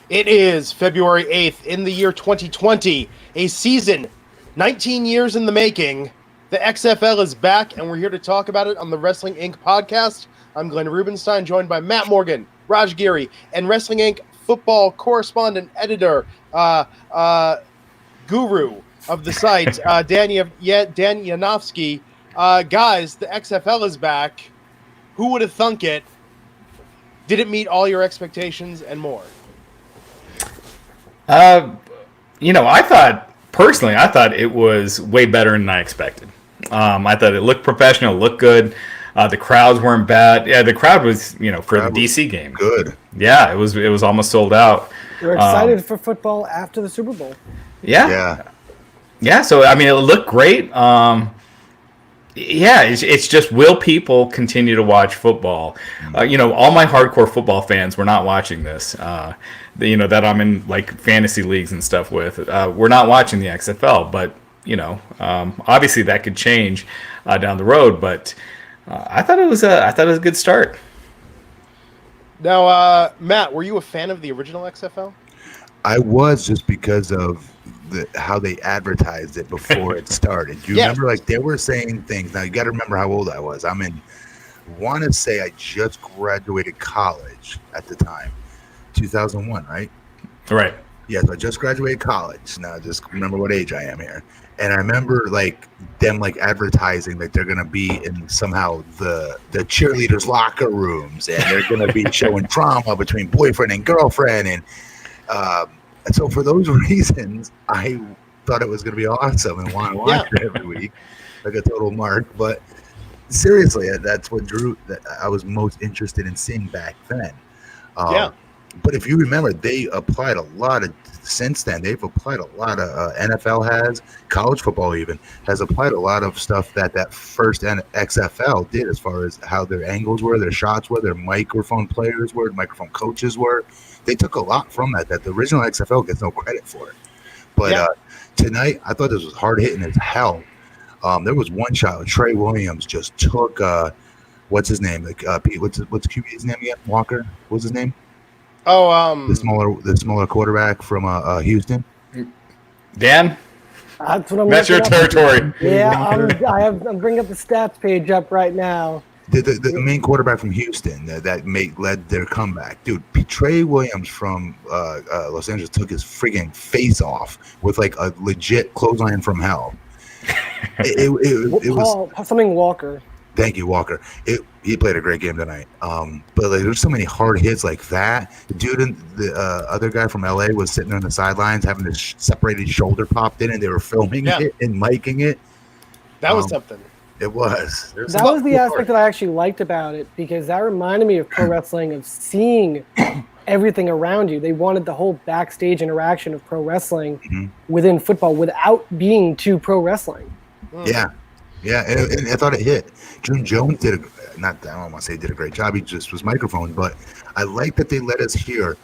It is February 8th in the year 2020, a season 19 years in the making. The XFL is back, and we're here to talk about it on the Wrestling Inc. podcast. I'm Glenn Rubenstein, joined by Matt Morgan, Raj Giri, and Wrestling Inc. football correspondent, editor, guru of the site, Dan Yanofsky. Guys, the XFL is back. Who would have thunk it? Did it meet all your expectations and more? I thought it was way better than I expected. I thought it looked professional, looked good. The crowds weren't bad. Yeah, the crowd was, for the DC game. Good. Yeah, it was almost sold out. We're excited for football after the Super Bowl. Yeah. So it looked great. It's just, will people continue to watch football? All my hardcore football fans were not watching this. That I'm in like fantasy leagues and stuff with. We're not watching the XFL, but obviously that could change down the road. But I thought it was a good start. Now, Matt, were you a fan of the original XFL? I was, just because of how they advertised it before it started. You remember, they were saying things. Now you got to remember how old I was. I want to say I just graduated college at the time, 2001, right? Right. Yes, I just graduated college. Now just remember what age I am here. And I remember them advertising that they're gonna be in somehow the cheerleaders' locker rooms, and they're gonna be showing drama between boyfriend and girlfriend, and so for those reasons, I thought it was gonna be awesome and want to watch it every week, like a total mark. But seriously, that's what that I was most interested in seeing back then. But if you remember, they applied a lot of, since then, they've applied a lot of, NFL has, college football even, has applied a lot of stuff that first XFL did, as far as how their angles were, their shots were, their microphone players were, microphone coaches were. They took a lot from that the original XFL gets no credit for it. But tonight, I thought this was hard-hitting as hell. There was one shot, Trey Williams just took, what's his name? Pete, what's QB's name again? Walker? What's his name? The smaller quarterback from Houston. Dan, That's your territory. Yeah, I'm bringing up the stats page up right now. The main quarterback from Houston that led their comeback, dude. Trey Williams from Los Angeles took his friggin' face off with a legit clothesline from hell. It was something Walker. Thank you, Walker. He played a great game tonight. But there's so many hard hits like that. The dude and the other guy from LA was sitting on the sidelines having his separated shoulder popped in, and they were filming it and miking it. That was something. It was. That was the aspect that I actually liked about it, because that reminded me of pro wrestling, of seeing everything around you. They wanted the whole backstage interaction of pro wrestling within football without being too pro wrestling. Yeah, and I thought it hit. June Jones I don't want to say he did a great job. He just was microphone, but I like that they let us hear.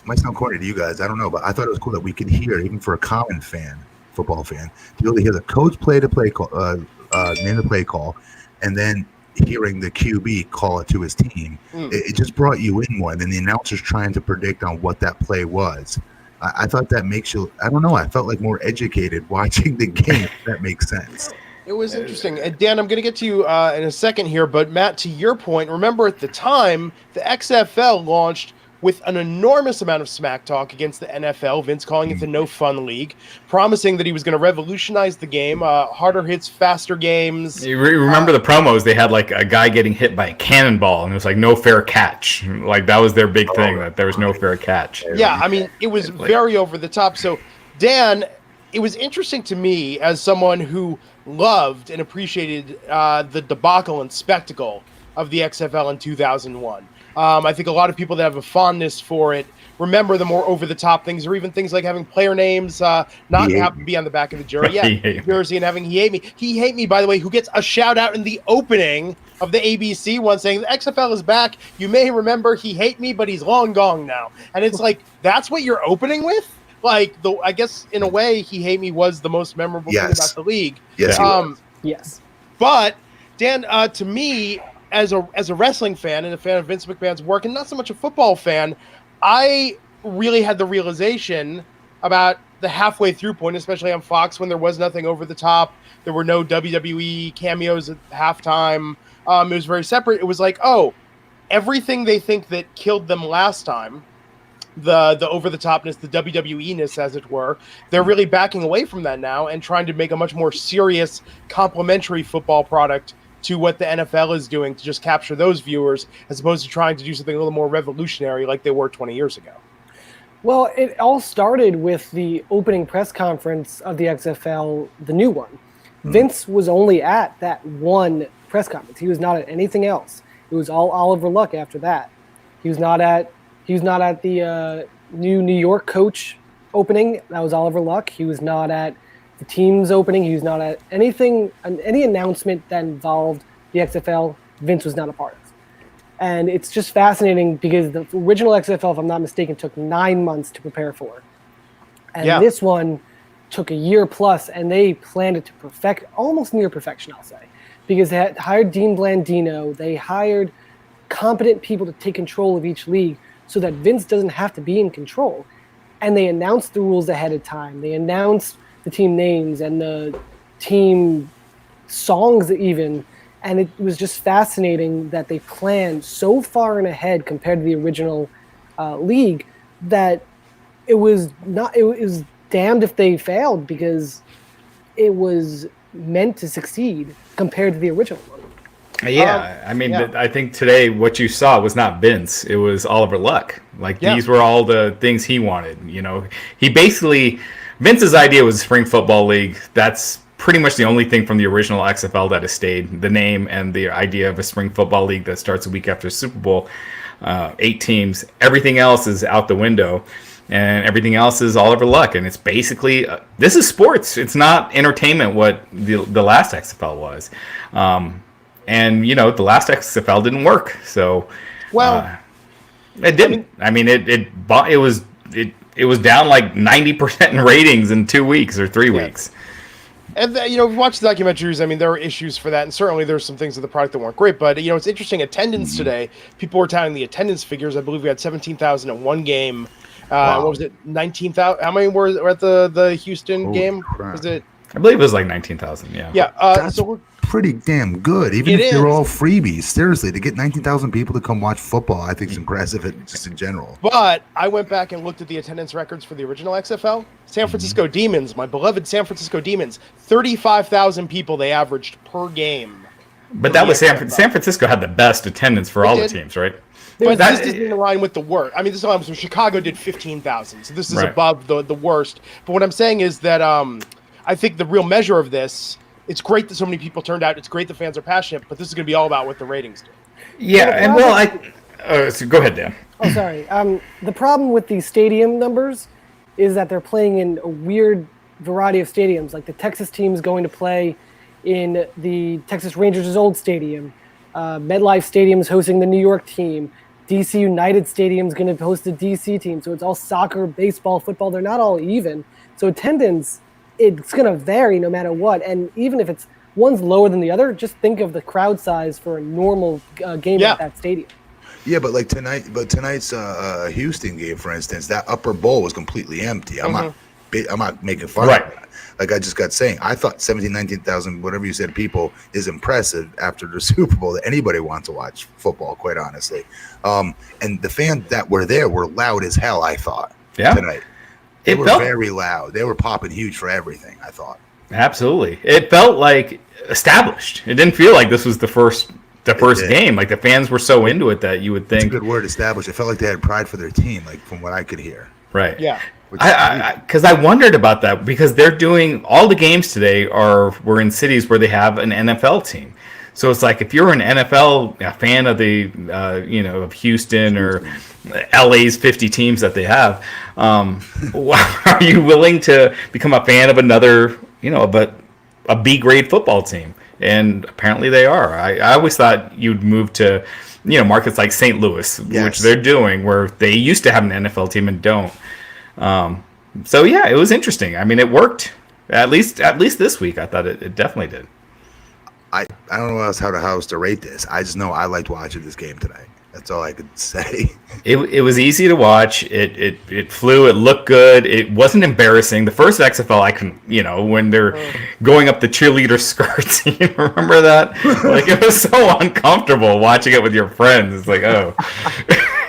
Might sound corny to you guys, I don't know, but I thought it was cool that we could hear, even for a common football fan, to be able to hear the coach name the play call, and then hearing the QB call it to his team. It just brought you in more, and then the announcers trying to predict on what that play was. I thought that makes you, I don't know, I felt like more educated watching the game, if that makes sense. It was interesting. And Dan, I'm going to get to you in a second here, but Matt, to your point, remember at the time, the XFL launched with an enormous amount of smack talk against the NFL, Vince calling it the no fun league, promising that he was going to revolutionize the game, harder hits, faster games. You remember the promos? They had a guy getting hit by a cannonball, and it was no fair catch. That was their big thing, that there was no fair catch. Yeah, it was very over the top. So, Dan, it was interesting to me as someone who loved and appreciated the debacle and spectacle of the XFL in 2001. I think a lot of people that have a fondness for it remember the more over-the-top things, or even things like having player names not happen to be on the back of the jersey and having He Hate Me. He Hate Me, by the way, who gets a shout-out in the opening of the ABC one saying, the XFL is back. You may remember He Hate Me, but he's long gone now. And it's that's what you're opening with? I guess, in a way, He Hate Me was the most memorable thing about the league. Yes, yes. But, Dan, to me, as a wrestling fan and a fan of Vince McMahon's work, and not so much a football fan, I really had the realization about the halfway through point, especially on Fox when there was nothing over the top. There were no WWE cameos at halftime. It was very separate. It was like, oh, everything they think that killed them last time, the over-the-topness, the WWE-ness, as it were, they're really backing away from that now and trying to make a much more serious, complementary football product to what the NFL is doing to just capture those viewers, as opposed to trying to do something a little more revolutionary like they were 20 years ago. Well, it all started with the opening press conference of the XFL, the new one. Vince was only at that one press conference. He was not at anything else. It was all Oliver Luck after that. He was not at the New York coach opening. That was Oliver Luck. He was not at the team's opening. He was not at anything, any announcement that involved the XFL. Vince was not a part of. And it's just fascinating because the original XFL, if I'm not mistaken, took 9 months to prepare for. And this one took a year plus, and they planned it to perfect, almost near perfection, I'll say. Because they had hired Dean Blandino. They hired competent people to take control of each league so that Vince doesn't have to be in control. And they announced the rules ahead of time. They announced the team names and the team songs even. And it was just fascinating that they planned so far in ahead compared to the original league that it was damned if they failed, because it was meant to succeed compared to the original one. Yeah, I think today what you saw was not Vince; it was Oliver Luck. These were all the things he wanted. He basically, Vince's idea was a spring football league. That's pretty much the only thing from the original XFL that has stayed: the name and the idea of a spring football league that starts a week after Super Bowl, 8 teams. Everything else is out the window. And everything else is Oliver Luck, and it's basically this is sports. It's not entertainment. What the last XFL was, and the last XFL didn't work. So, it didn't. It was down like 90% in ratings in 2 weeks or 3 weeks. And we watched the documentaries. There were issues for that, and certainly there's some things of the product that weren't great. But it's interesting. Attendance today. People were touting the attendance figures. I believe we had 17,000 at one game. Wow. What was it? 19,000. How many were at the Houston game? Was it? I believe it was like 19,000. Yeah. Yeah. That's pretty damn good. Even if they're all freebies, seriously, to get 19,000 people to come watch football, I think is impressive, just in general. But I went back and looked at the attendance records for the original XFL. San Francisco Demons, my beloved San Francisco Demons, 35,000 people they averaged per game. But that was San Francisco had the best attendance for all the teams, right? But this isn't in line with the worst. This is so Chicago did 15,000, so this is above the worst. But what I'm saying is that I think the real measure of this, it's great that so many people turned out. It's great the fans are passionate, but this is going to be all about what the ratings do. Yeah, so go ahead, Dan. Oh, sorry. The problem with the stadium numbers is that they're playing in a weird variety of stadiums. Like the Texas team's going to play in the Texas Rangers' old stadium. MetLife Stadium's hosting the New York team. DC United Stadium's going to host the DC team. So it's all soccer, baseball, football. They're not all even. So attendance, it's going to vary no matter what. And even if it's one's lower than the other, just think of the crowd size for a normal game at that stadium. Yeah, but tonight's Houston game, for instance, that upper bowl was completely empty. I'm not making fun of that. Like I just got saying, I thought 17,000, 19,000, whatever you said, people is impressive after the Super Bowl that anybody wants to watch football, quite honestly. And the fans that were there were loud as hell, I thought, tonight. They were very loud. They were popping huge for everything, I thought. Absolutely. It felt like established. It didn't feel like this was the first game. Like the fans were so into it that you would think. That's a good word, established. It felt like they had pride for their team, like from what I could hear. Right. Yeah. Because I wondered about that, because they're doing all the games today were in cities where they have an NFL team. So it's like if you're an NFL fan of the of Houston or LA's 50 teams that they have, are you willing to become a fan of another a B grade football team? And apparently they are. I always thought you'd move to markets like St. Louis, which they're doing, where they used to have an NFL team and don't. So yeah, it was interesting. It worked at least this week. I thought it definitely did. I don't know how else to rate this. I just know I liked watching this game tonight. That's all I could say. It was easy to watch. It flew. It looked good. It wasn't embarrassing. The first XFL, I can, when they're going up the cheerleader skirts. You remember that? Like, it was so uncomfortable watching it with your friends. It's like, oh.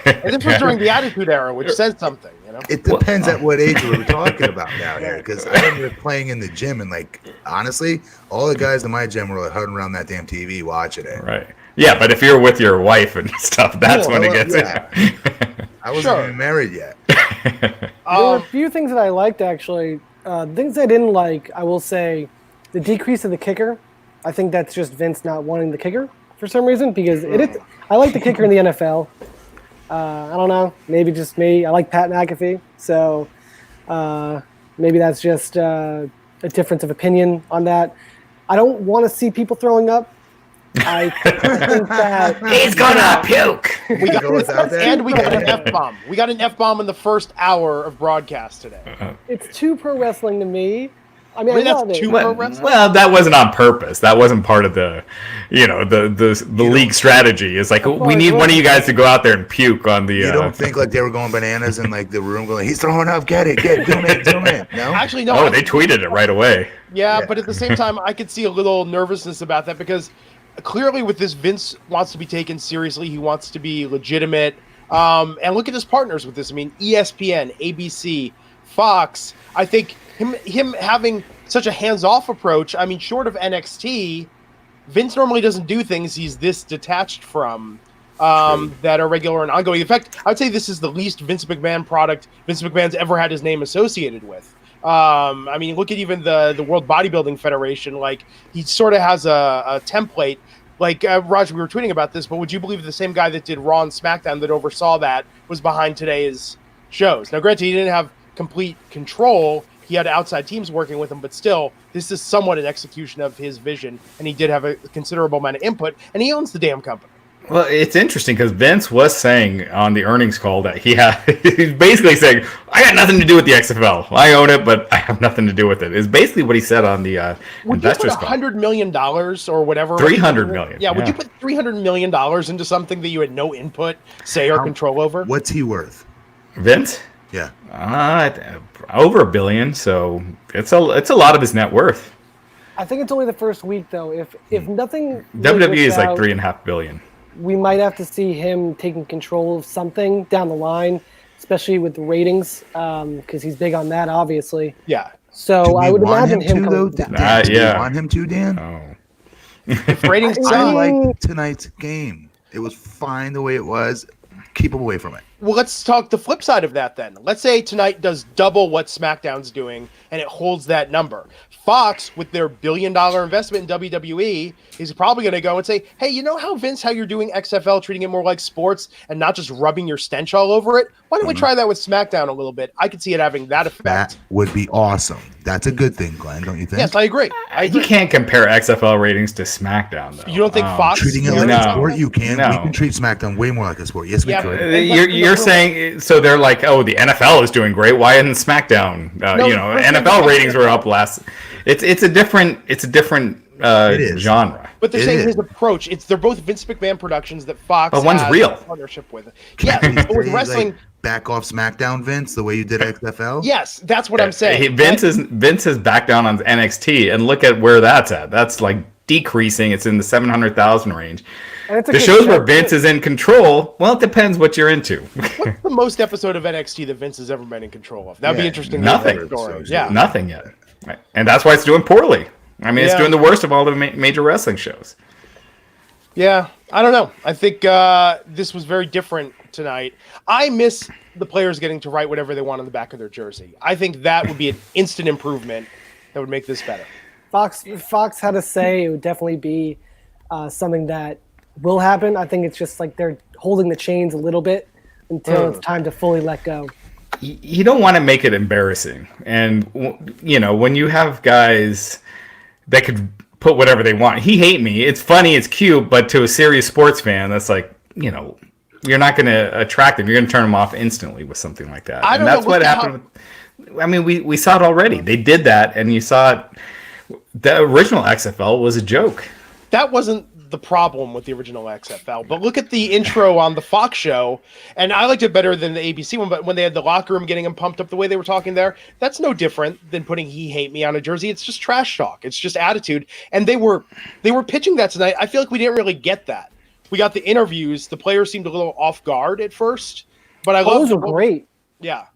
And this was during the Attitude Era, which says something. It depends at what age we're talking about down here. Because I remember playing in the gym, and like honestly, all the guys in my gym were like huddling around that damn TV watching it. Right. Yeah, but if you're with your wife and stuff, that's when it gets in. I wasn't even married yet. There were a few things that I liked, actually. Things I didn't like, I will say, the decrease of the kicker. I think that's just Vince not wanting the kicker for some reason, because I like the kicker in the NFL. I don't know, maybe just me. I like Pat McAfee, so maybe that's just a difference of opinion on that. I don't want to see people throwing up. I think that he's gonna puke. We got an F-bomb. We got an F-bomb in the first hour of broadcast today. It's too pro wrestling to me. I mean, that's too pro wrestling. Well, that wasn't on purpose. That wasn't part of the league strategy. It's like, we need one of you guys to go out there and puke on the. You don't think like they were going bananas in like the room, going, "He's throwing up, zoom in." No, actually, no. Oh, they tweeted it right away. Yeah, but at the same time, I could see a little nervousness about that because clearly, with this, Vince wants to be taken seriously. He wants to be legitimate. And look at his partners with this. I mean, ESPN, ABC, Fox. I think him having such a hands-off approach. I mean, short of NXT, Vince normally doesn't do things he's this detached from that are regular and ongoing. In fact, I would say this is the least Vince McMahon product Vince McMahon's ever had his name associated with. I mean, look at even the World Bodybuilding Federation. Like, he sort of has a template. Like, Raj, we were tweeting about this, but would you believe the same guy that did Raw and SmackDown that oversaw that was behind today's shows? Now, granted, he didn't have complete control. He had outside teams working with him, but still, this is somewhat an execution of his vision, and he did have a considerable amount of input, and he owns the damn company. Well, it's interesting because Vince was saying on the earnings call that he's basically saying, I got nothing to do with the XFL. I own it, but I have nothing to do with it. Is basically what he said on the investors call. Would you put $100 million or whatever? $300 million. Yeah, would you put $300 million into something that you had no input, say, or control over? What's he worth? Vince? Yeah. Over $1 billion, so it's a lot of his net worth. I think it's only the first week, though. If nothing, WWE is like $3.5 billion. We might have to see him taking control of something down the line, especially with the ratings, because he's big on that, obviously. Yeah. So I would imagine him coming down. Do you want him to, Dan? Oh. If ratings, I liked tonight's game. It was fine the way it was. Keep him away from it. Well, let's talk the flip side of that then. Let's say tonight does double what SmackDown's doing, and it holds that number. Fox, with their $1 billion investment in WWE, is probably going to go and say, hey, you know how, Vince, how you're doing XFL, treating it more like sports and not just rubbing your stench all over it? Why don't we try that with SmackDown a little bit? I could see it having that effect. That would be awesome. That's a good thing, Glenn, don't you think? Yes, I agree. You can't compare XFL ratings to SmackDown, though. You don't think Fox? Treating it like a sport, you can. No. We can treat SmackDown way more like a sport. Yes, we could. You're saying, so they're like, oh, the NFL is doing great. Why isn't SmackDown? NFL ratings were up last. It's a different genre. But they're saying his approach. They're both Vince McMahon productions that Fox. But one's real. Partnership with. Yeah, but with wrestling. Back off SmackDown, Vince, the way you did XFL. Yes, that's what I'm saying. Vince is back down on NXT, and look at where that's at. That's like decreasing. It's in the 700,000 range. The shows where Vince is in control, well, it depends what you're into. What's the most episode of NXT that Vince has ever been in control of? That'd be interesting. Nothing. Nothing yet. And that's why it's doing poorly. I mean, it's doing the worst of all the major wrestling shows. Yeah, I don't know. I think this was very different tonight. I miss the players getting to write whatever they want on the back of their jersey. I think that would be an instant improvement that would make this better. Fox had to say it would definitely be something that will happen. I think it's just like they're holding the chains a little bit until it's time to fully let go. You don't want to make it embarrassing. And, when you have guys that could put whatever they want. He hate me. It's funny. It's cute. But to a serious sports fan, that's like, you're not going to attract them. You're going to turn them off instantly with something like that. And that's what happened. I mean, we saw it already. They did that, and you saw it. The original XFL was a joke. That wasn't the problem with the original XFL. But look at the intro on the Fox show, and I liked it better than the ABC one. But when they had the locker room getting them pumped up the way they were talking there, that's no different than putting "He Hate Me" on a jersey. It's just trash talk. It's just attitude. And they were pitching that tonight. I feel like we didn't really get that. We got the interviews. The players seemed a little off guard at first, but I love those were great. Yeah.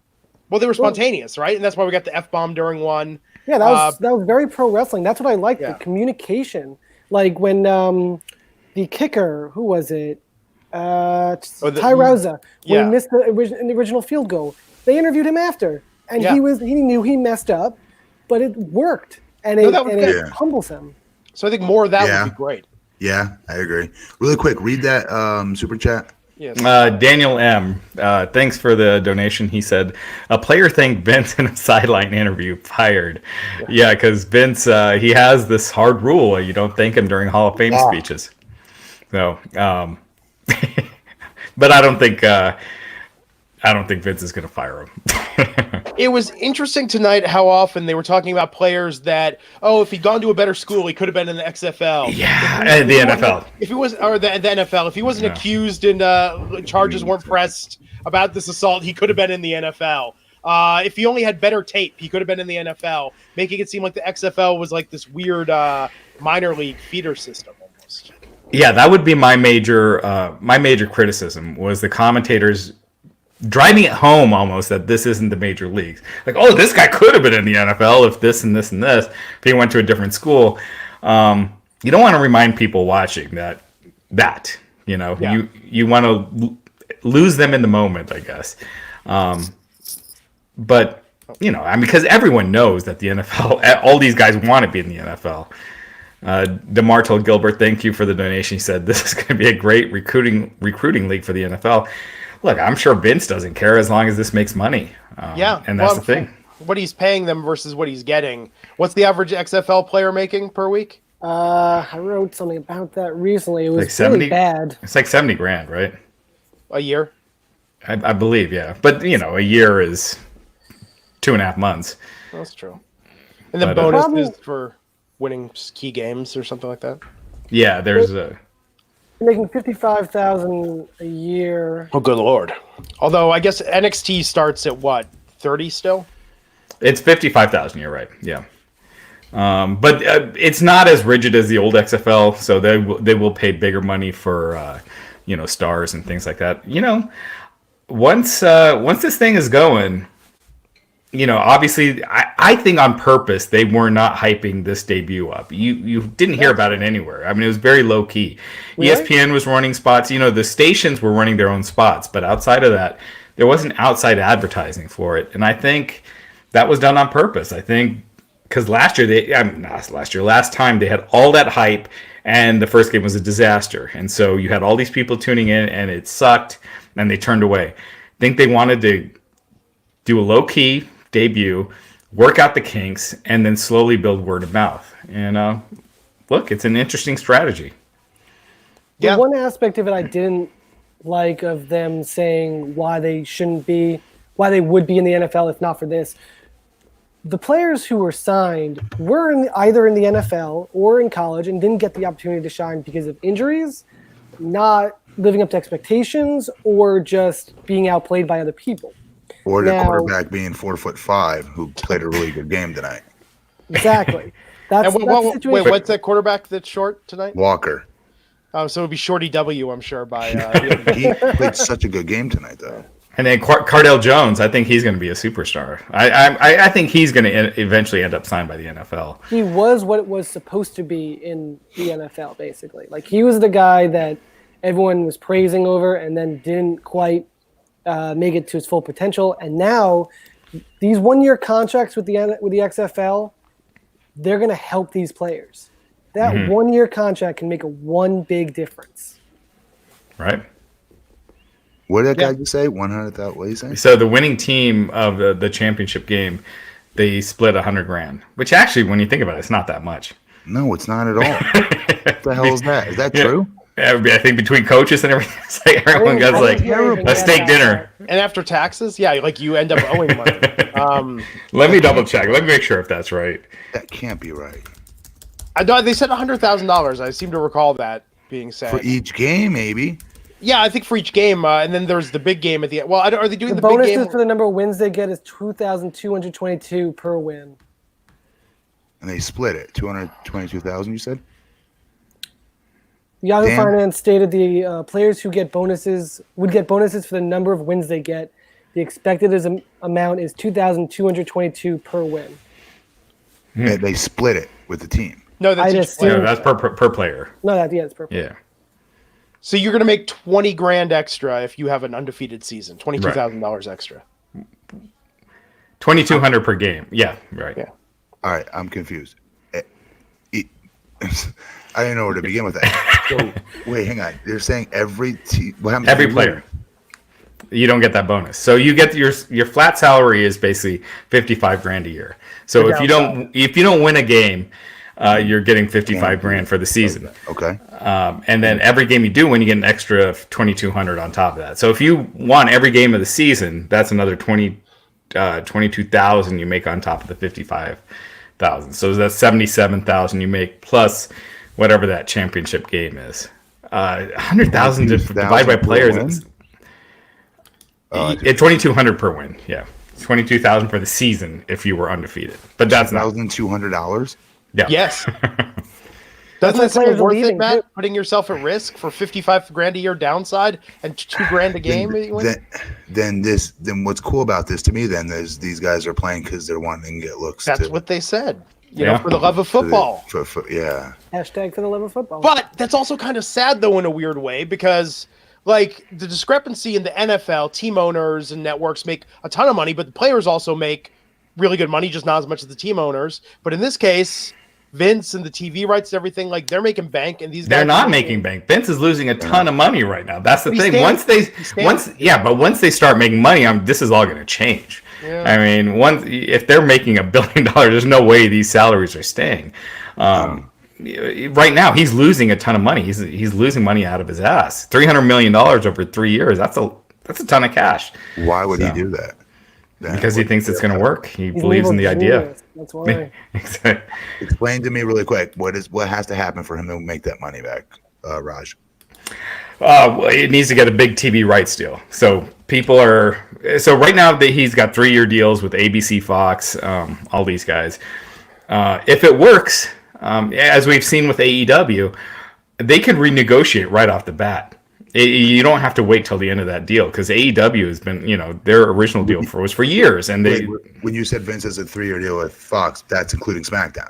Well, they were spontaneous, right? And that's why we got the F-bomb during one. Yeah, that was very pro wrestling. That's what I liked, the communication. Like when the kicker, who was it? Ty Rauza, when he missed the original field goal. They interviewed him after, and he knew he messed up, but it worked, and it humbles him. So I think more of that would be great. Yeah, I agree. Really quick, read that super chat. Yes. Daniel M. Thanks for the donation. He said, a player thanked Vince in a sideline interview. Fired. Yeah, because Vince, he has this hard rule. You don't thank him during Hall of Fame speeches. So, but I don't think Vince is going to fire him. It was interesting tonight how often they were talking about players that, if he'd gone to a better school, he could have been in the XFL. Yeah, and the NFL. If he was, or the NFL, if he wasn't accused and charges weren't pressed about this assault, he could have been in the NFL. If he only had better tape, he could have been in the NFL, making it seem like the XFL was like this weird minor league feeder system almost. Yeah, that would be my major criticism was the commentators driving it home almost that this isn't the major leagues. Like, this guy could have been in the NFL if this and this and this, if he went to a different school. You don't want to remind people watching that you want to lose them in the moment, I guess. But, because everyone knows that the NFL, all these guys want to be in the NFL. DeMartel Gilbert, thank you for the donation. He said, this is going to be a great recruiting league for the NFL. Look, I'm sure Vince doesn't care as long as this makes money. And that's the thing. What he's paying them versus what he's getting. What's the average XFL player making per week? I wrote something about that recently. It was like 70, really bad. It's like $70,000, right? A year? I believe, yeah. But, a year is 2.5 months. That's true. And then bonuses for winning key games or something like that? Yeah, there's a... Making $55,000 a year. Oh, good Lord. Although I guess NXT starts at what, 30 still? It's $55,000. You're right. Yeah. But it's not as rigid as the old XFL, so they will pay bigger money for stars and things like that. Once this thing is going, obviously, I think on purpose they were not hyping this debut up. You didn't hear about it anywhere. I mean, it was very low key. Really? ESPN was running spots. The stations were running their own spots, but outside of that, there wasn't outside advertising for it. And I think that was done on purpose. I think because last time they had all that hype, and the first game was a disaster, and so you had all these people tuning in, and it sucked, and they turned away. I think they wanted to do a low key debut, work out the kinks, and then slowly build word of mouth. And look, it's an interesting strategy. The one aspect of it I didn't like of them saying why they would be in the NFL if not for this. The players who were signed were either in the NFL or in college and didn't get the opportunity to shine because of injuries, not living up to expectations, or just being outplayed by other people. Or the quarterback being 4'5", who played a really good game tonight. Exactly. Wait, what's that quarterback that's short tonight? Walker. Oh, so it would be Shorty W, I'm sure. He played such a good game tonight, though. And then Cardell Jones, I think he's going to be a superstar. I think he's going to eventually end up signed by the NFL. He was what it was supposed to be in the NFL, basically. Like, he was the guy that everyone was praising over and then didn't quite make it to its full potential. And now these 1-year contracts with the XFL, they're going to help these players. That 1-year contract can make one big difference. Right. What did that guy just say? 100,000. What did he say? So the winning team of the championship game, they split $100,000, which actually, when you think about it, it's not that much. No, it's not at all. What the hell is that? Is that true? I think between coaches and everything, it's like everyone gets like a steak dinner. And after taxes, like you end up owing money. Let me double check. Let me make sure if that's right. That can't be right. They said $100,000. I seem to recall that being said. For each game, maybe. Yeah, I think for each game, and then there's the big game at the end. Well, are they doing The the big bonuses game? for the number of wins they get is 2,222 per win. And they split it. 222,000, you said? Yahoo Dan? Finance stated the players who get bonuses would get bonuses for the number of wins they get. The expected amount is 2,222 per win. And they split it with the team. No, that's I each just player. Yeah, that's per player. No, it's perfect. Yeah. So you're going to make $20,000 extra if you have an undefeated season. $22,000 extra. 2,200 per game. Yeah, right. Yeah. All right, I'm confused. I didn't know where to begin with that. So, wait, hang on. You're saying every team, what happens? Every player. You don't get that bonus. So you get your flat salary is basically $55,000 a year. So if you don't win a game, you're getting $55,000 for the season. Okay. And then every game you do win, you get an extra 2,200 on top of that. So if you won every game of the season, that's another 22,000 you make on top of the 55,000. So that's 77,000 you make plus whatever that championship game is. 100,000 divided by players. It's 2,200 per win. Yeah, 22,000 for the season if you were undefeated. But that's not $1,200. Yeah. Yes. That's Doesn't why that seem players are worth it, leaving, Matt? too. Putting yourself at risk for $55,000 a year downside and $2,000 a game. Then what's cool about this to me then is these guys are playing because they're wanting to get looks. That's what they said. You know, for the love of football. Yeah. Hashtag for the love of football. But that's also kind of sad, though, in a weird way, because like the discrepancy in the NFL, team owners and networks make a ton of money, but the players also make really good money, just not as much as the team owners. But in this case, Vince and the TV rights and everything, like they're making bank, and these guys they're not making bank. Vince is losing a ton of money right now. That's the But thing. Once they start making money, this is all going to change. Yeah. I mean, if they're making $1 billion, there's no way these salaries are staying. Right now, he's losing a ton of money. He's losing money out of his ass. $300 million over 3 years. That's a ton of cash. Why would he do that? Because he thinks it's going to work. He He's believes in the evil idea. genius. That's why. Explain to me really quick what has to happen for him to make that money back, Raj? Well, it needs to get a big TV rights deal. So right now he's got 3-year deals with ABC, Fox, all these guys. If it works, as we've seen with AEW, they could renegotiate right off the bat. You don't have to wait till the end of that deal because AEW has been, their original deal was for years, and they. When you said Vince has a 3-year deal with Fox, that's including SmackDown.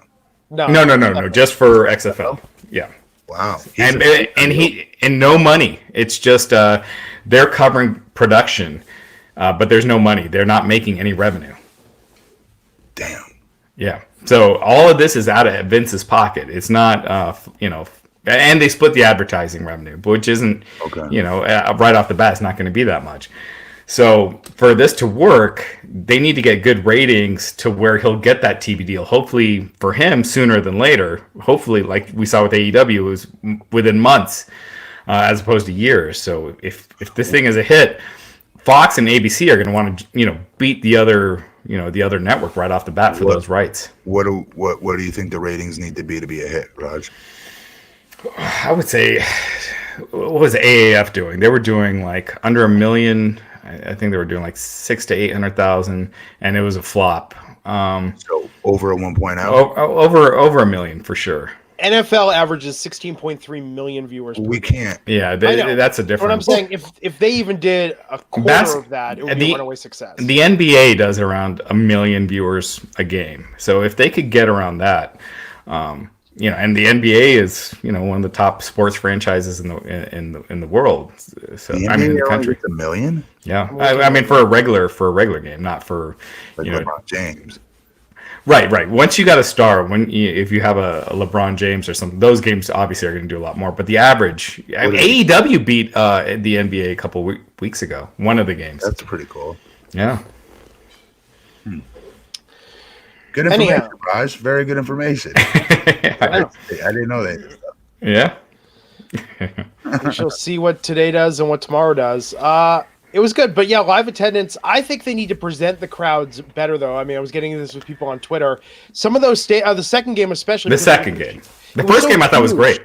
No, just for XFL. Yeah. Wow. And no money. It's just they're covering production, but there's no money. They're not making any revenue. Damn. Yeah. So all of this is out of Vince's pocket. It's not, and they split the advertising revenue, which isn't, right off the bat, it's not going to be that much. So for this to work, they need to get good ratings to where he'll get that TV deal. Hopefully for him sooner than later. Hopefully, like we saw with AEW, it was within months as opposed to years. So if this thing is a hit, Fox and ABC are going to want to beat the other network right off the bat for those rights. What do you think the ratings need to be a hit, Raj? I would say, what was AAF doing? They were doing like under 1 million. I think they were doing like 600,000 to 800,000, and it was a flop. So over a 1.0? Over 1 million for sure. NFL averages 16.3 million viewers. We can't. Yeah, that's a difference. What I'm saying, if they even did a quarter of that, it would be a runaway success. The NBA does around 1 million viewers a game. So if they could get around that, and the NBA is one of the top sports franchises in the world. So in the country, 1 million. Yeah, I mean for a regular game, not for LeBron James. Right. Once you got a star, if you have a LeBron James or something, those games obviously are going to do a lot more. But the average, AEW beat the NBA a couple weeks ago. One of the games. That's pretty cool. Yeah. Good information, Raj. Very good information. I didn't know that. Yeah. We shall see what today does and what tomorrow does. It was good, but yeah, live attendance. I think they need to present the crowds better, though. I mean, I was getting this with people on Twitter. Some of those the second game, especially The second game. The first game I thought was great.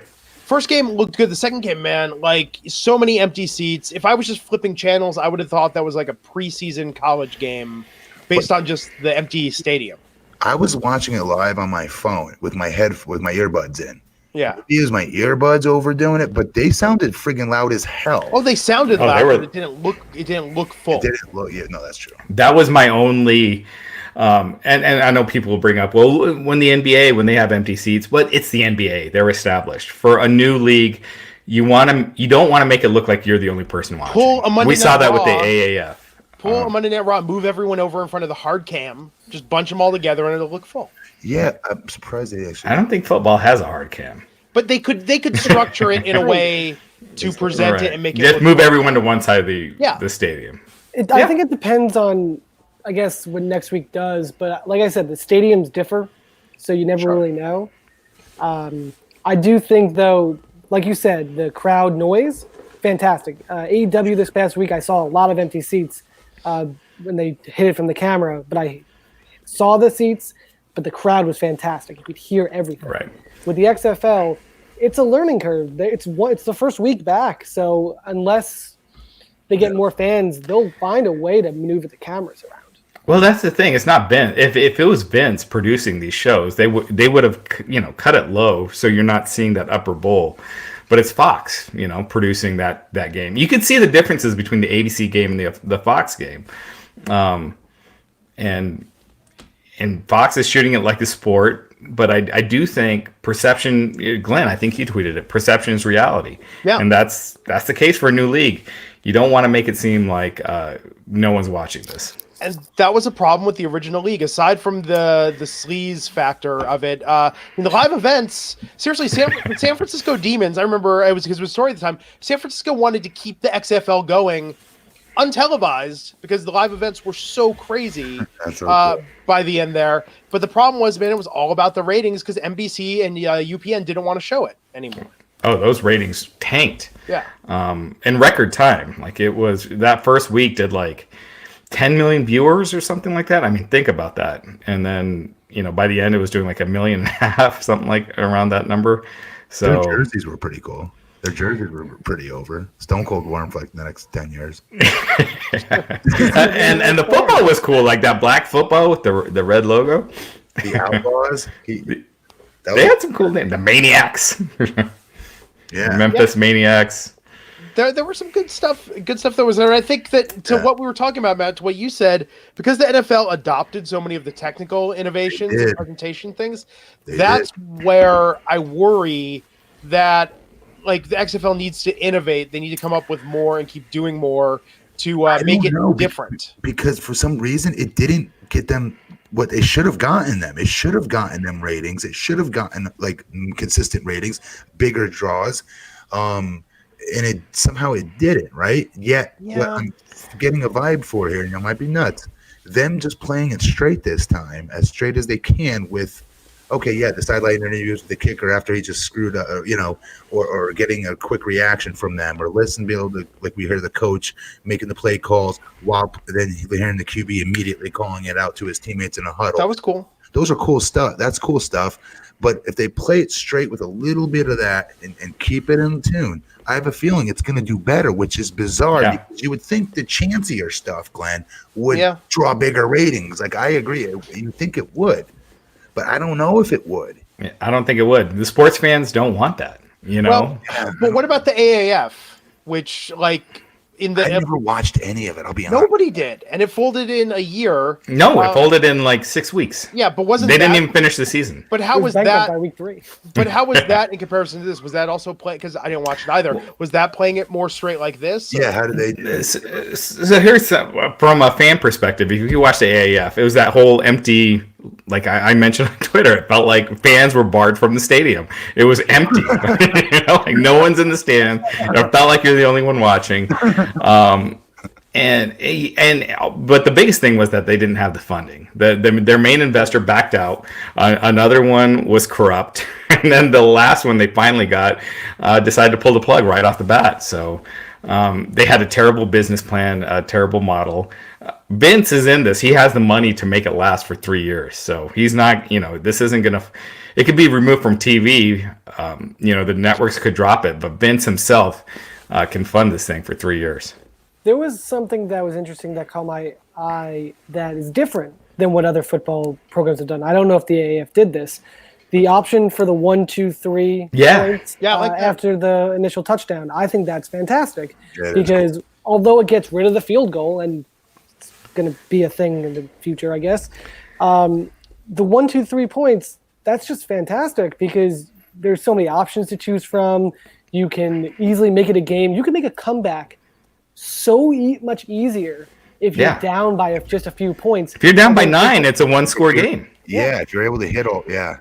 first game looked good. The second game, man, like so many empty seats. If I was just flipping channels, I would have thought that was like a preseason college game based on just the empty stadium. I was watching it live on my phone with my earbuds in. Yeah. I used my earbuds overdoing it, but they sounded friggin' loud as hell. Oh, they sounded loud, but it didn't look full. It didn't look. Yeah, no, that's true. That was my only. And I know people will bring up, well, when the NBA, when they have empty seats, but it's the NBA. They're established. For a new league, you don't want to make it look like you're the only person watching. We saw that with the AAF. Pull a Monday Night Raw, move everyone over in front of the hard cam, just bunch them all together, and it'll look full. Yeah, I'm surprised they actually. I don't think football has a hard cam. But they could structure it in a way to present it and make it. Just move everyone to one side of the stadium. I think it depends on, I guess, what next week does. But like I said, the stadiums differ, so you never really know. I do think, though, like you said, the crowd noise, fantastic. AEW this past week, I saw a lot of empty seats when they hit it from the camera, but I saw the seats, but the crowd was fantastic. You could hear everything. Right. With the XFL, it's a learning curve. It's the first week back, so unless they get more fans, they'll find a way to maneuver the cameras around. Well, that's the thing. It's not Vince. If it was Vince producing these shows, they would have cut it low so you're not seeing that upper bowl. But it's Fox, producing that game. You can see the differences between the ABC game and the Fox game, and Fox is shooting it like a sport. But I do think perception, Glenn, I think you tweeted it, perception is reality. Yeah. And that's the case for a new league. You don't want to make it seem like no one's watching this. And that was a problem with the original league. Aside from the sleaze factor of it, in the live events, seriously, San Francisco Demons, I remember it was because it was a story at the time, San Francisco wanted to keep the XFL going untelevised because the live events were so crazy by the end there. But the problem was, man, it was all about the ratings because NBC and UPN didn't want to show it anymore. Oh, those ratings tanked. Yeah. In record time. Like it was, that first week did like 10 million viewers or something like that. I mean, think about that. And then, by the end it was doing like 1.5 million, something like around that number. So their jerseys were pretty cool. Their jerseys were pretty over. Stone Cold wore them for like the next 10 years. and the football was cool, like that black football with the red logo. The Outlaws. They had some cool names. The Maniacs. Yeah. Memphis Maniacs. There were some good stuff that was there. And I think that to what we were talking about, Matt, to what you said, because the NFL adopted so many of the technical innovations and presentation things, that's where I worry that like the XFL needs to innovate. They need to come up with more and keep doing more to make it different. Because for some reason it didn't get them what it should have gotten them. It should have gotten them ratings. It should have gotten like consistent ratings, bigger draws. And it somehow it didn't, right? Yet what I'm getting a vibe for here, and it might be nuts, them just playing it straight this time, as straight as they can with, the sideline interviews with the kicker after he just screwed up, or getting a quick reaction from them, or be able to, like we heard the coach making the play calls while then hearing the QB immediately calling it out to his teammates in a huddle. That was cool. Those are cool stuff. That's cool stuff. But if they play it straight with a little bit of that and keep it in tune, I have a feeling it's going to do better, which is bizarre because you would think the chancier stuff, Glenn, would draw bigger ratings. Like, I agree. You think it would, but I don't know if it would. I don't think it would. The sports fans don't want that, Well, but what about the AAF, which, like, I never watched any of it. I'll be honest. Nobody did, and it folded in a year. No, it folded in like 6 weeks. Yeah, but they didn't even finish the season? But how was that by week 3? But how was that in comparison to this? Was that also playing? Because I didn't watch it either. Was that playing it more straight like this? Yeah. How did they do it? So here's from a fan perspective. If you watch the AAF, it was that whole empty. Like I mentioned on Twitter, it felt like fans were barred from the stadium. It was empty. Like no one's in the stand. It felt like you're the only one watching. But the biggest thing was that they didn't have the funding. Their main investor backed out. Another one was corrupt, and then the last one they finally got decided to pull the plug right off the bat. So they had a terrible business plan, a terrible model. Vince is in this. He has the money to make it last for 3 years. So he's not, this isn't going to, it could be removed from TV. The networks could drop it, but Vince himself can fund this thing for 3 years. There was something that was interesting that caught my eye that is different than what other football programs have done. I don't know if the AAF did this. The option for the 1, 2, 3 points after the initial touchdown. I think that's fantastic because although it gets rid of the field goal and it's going to be a thing in the future, I guess, the 1, 2, 3 points, that's just fantastic because there's so many options to choose from. You can easily make it a game. You can make a comeback so much easier if you're down by just a few points. If you're down by 9, it's a one-score game. Yeah, if you're able to hit all, yeah.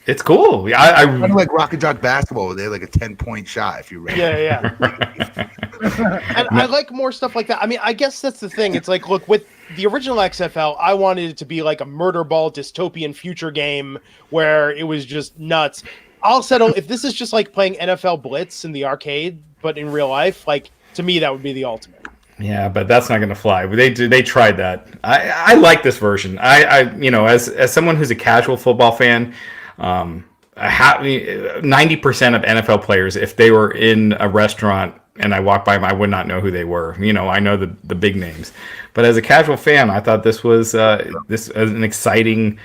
It's cool. I kind of like Rocket Jock basketball, where they're like a 10-point shot if you ran. Yeah. And I like more stuff like that. I mean, I guess that's the thing. It's like, look, with the original XFL, I wanted it to be like a murder ball dystopian future game where it was just nuts. I'll settle if this is just like playing NFL Blitz in the arcade, but in real life. Like, to me, that would be the ultimate. Yeah, but that's not going to fly. They tried that. I like this version. As someone who's a casual football fan, 90% of NFL players, if they were in a restaurant and I walked by them, I would not know who they were. I know the big names, but as a casual fan, I thought this was an exciting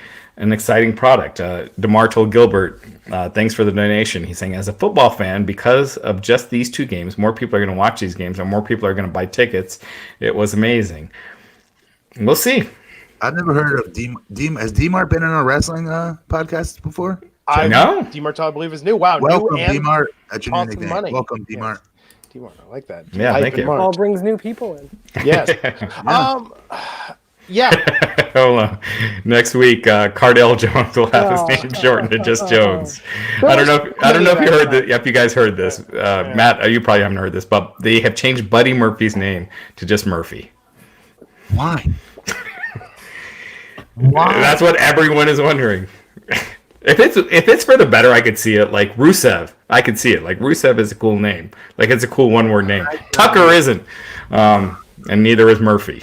product. DeMar told Gilbert, thanks for the donation. He's saying, as a football fan, because of just these 2 games, more people are going to watch these games and more people are going to buy tickets. It was amazing. We'll see. I've never heard of Has DMAR been in a wrestling podcast before? I know. DMAR, I believe, is new. Wow. Welcome, new DMAR. That's your awesome name. money. Welcome, DMAR. Yes. DMAR, I like that. Yeah, thank you. All brings new people in. Yes. Yeah. Hold on. Next week, Cardell Jones will have his name shortened to just Jones. I don't know if you heard that. If you guys heard this, Matt, you probably haven't heard this, but they have changed Buddy Murphy's name to just Murphy. Why? That's what everyone is wondering. If it's for the better, I could see it. Like Rusev, I could see it. Like Rusev is a cool name. Like it's a cool one-word name. Tucker isn't, and neither is Murphy.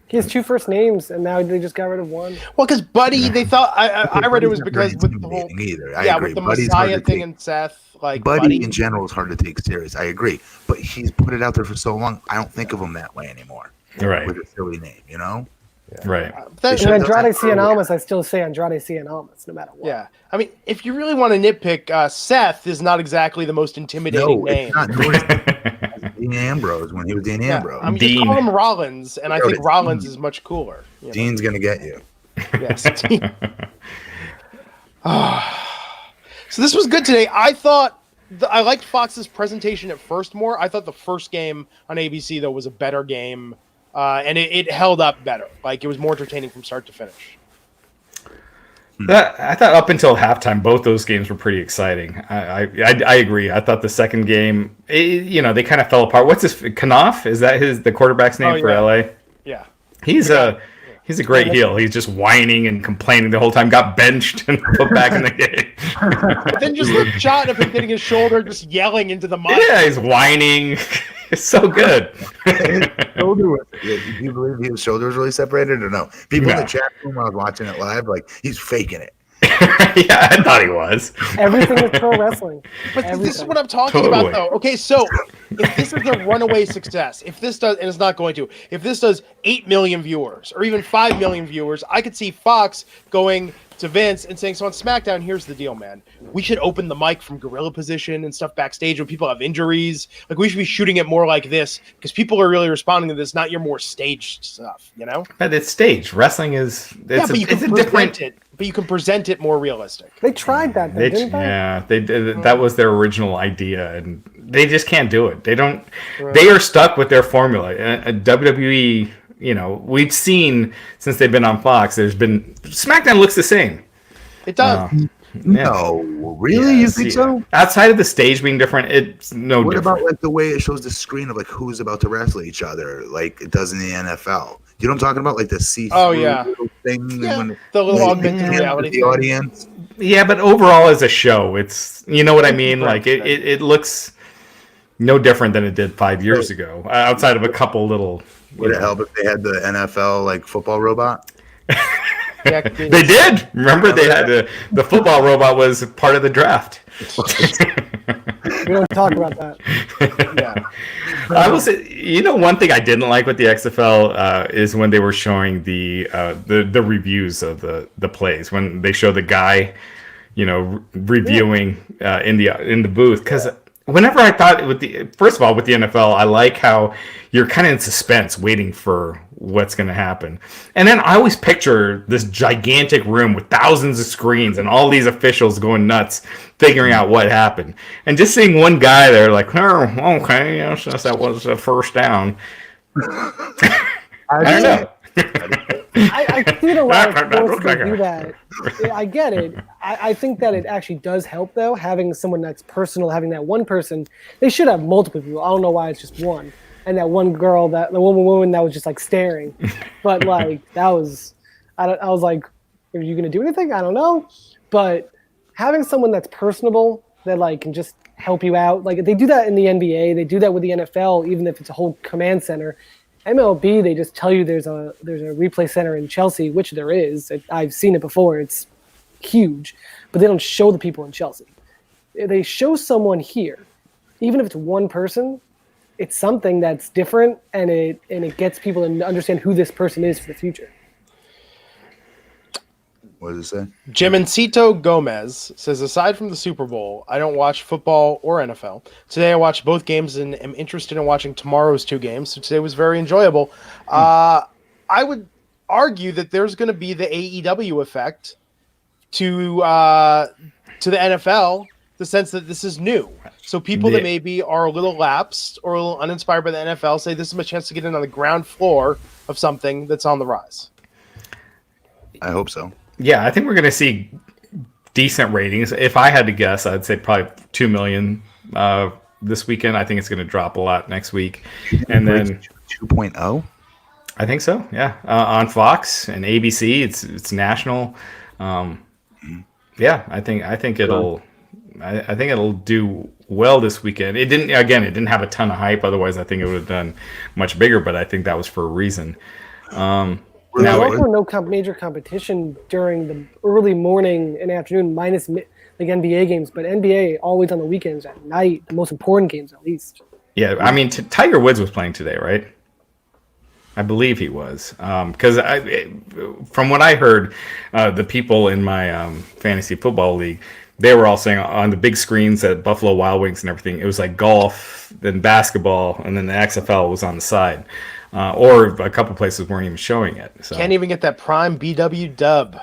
He has 2 first names, and now they just got rid of one. Well, because Buddy, they thought I read it was because with the whole with the Buddy's Messiah thing and Seth, like Buddy in general is hard to take serious. I agree, but he's put it out there for so long. I don't think of him that way anymore. Right, with a silly name, Yeah. Right. And Andrade Cien Almas, I still say Andrade Cien Almas, no matter what. Yeah, I mean, if you really want to nitpick, Seth is not exactly the most intimidating name. Dean Ambrose when he was Dean Ambrose. I mean, you call him Rollins, and I think Rollins is much cooler. Dean's gonna get you. Yes. So this was good today. I thought I liked Fox's presentation at first more. I thought the first game on ABC though was a better game, and it held up better. Like it was more entertaining from start to finish. I thought up until halftime, both those games were pretty exciting. I agree. I thought the second game, they kind of fell apart. What's this? Knopf? Is that the quarterback's name for LA? Yeah. He's a great heel. He's just whining and complaining the whole time. Got benched and put back in the game. But then just look shot of him hitting his shoulder, just yelling into the mic. Yeah, he's whining. It's so good. Do you believe his shoulder was really separated or no? People in the chat room when I was watching it live, like he's faking it. Yeah, I thought he was. Everything is pro wrestling. But this is what I'm talking about, though. Okay, so if this is a runaway success, if this does, and it's not going to, if this does 8 million viewers or even 5 million viewers, I could see Fox going to Vince and saying, so on SmackDown, here's the deal, man. We should open the mic from gorilla position and stuff backstage when people have injuries. Like, we should be shooting it more like this because people are really responding to this, not your more staged stuff, But it's staged. Wrestling is... but you can present it more realistic. They tried that, didn't they? Yeah, they did. That was their original idea, and they just can't do it. They don't... Right. They are stuck with their formula. WWE... we've seen since they've been on Fox, SmackDown looks the same. It does. No, really? You think so? Outside of the stage being different, it's no different. What about like the way it shows the screen of like who's about to wrestle each other, like it does in the NFL? You know what I'm talking about? Like the see-through thing. Yeah. When the little augmented reality. The audience. Yeah, but overall as a show, it's what I mean? Like it looks no different than it did 5 years ago, outside of a couple little Would it help if they had the NFL like football robot? Yeah, They did. Remember, they had the football robot was part of the draft. We don't talk about that. Yeah. I will say, one thing I didn't like with the XFL is when they were showing the reviews of the plays, when they show the guy, reviewing in the booth. Because whenever I thought first of all, with the NFL, I like how you're kind of in suspense waiting for what's going to happen. And then I always picture this gigantic room with thousands of screens and all these officials going nuts, figuring out what happened. And just seeing one guy there like, oh, okay, yes, that was a first down. I don't know. I see a lot of sports that do that. Yeah, I get it. I think that it actually does help, though, having someone that's personal, having that one person. They should have multiple people. I don't know why it's just one. And that one girl, the woman that was just like staring. But like, I was like, are you going to do anything? I don't know. But having someone that's personable, that like can just help you out. Like they do that in the NBA. They do that with the NFL, even if it's a whole command center. MLB, they just tell you there's a replay center in Chelsea, which there is. I've seen it before. It's huge, but they don't show the people in Chelsea. They show someone here, even if it's one person. It's something that's different, and it gets people to understand who this person is for the future. What does it say? Jimincito Gomez says, aside from the Super Bowl, I don't watch football or NFL. Today I watched both games and am interested in watching tomorrow's two games. So today was very enjoyable. I would argue that there's going to be the AEW effect to the NFL, the sense that this is new. So people that maybe are a little lapsed or a little uninspired by the NFL say this is my chance to get in on the ground floor of something that's on the rise. I hope so. Yeah, I think we're going to see decent ratings. If I had to guess, I'd say probably 2 million this weekend. I think it's going to drop a lot next week. And then 2.0? I think so, yeah. On Fox and ABC, it's national. Yeah, I think it'll do well this weekend. It didn't have a ton of hype. Otherwise, I think it would have done much bigger, but I think that was for a reason. There's also no major competition during the early morning and afternoon, minus like NBA games, but NBA always on the weekends at night, the most important games at least. Yeah, I mean, Tiger Woods was playing today, right? I believe he was. Because from what I heard, the people in my fantasy football league, they were all saying on the big screens at Buffalo Wild Wings and everything, it was like golf, then basketball, and then the XFL was on the side. Or a couple places weren't even showing it. So. Can't even get that prime BW dub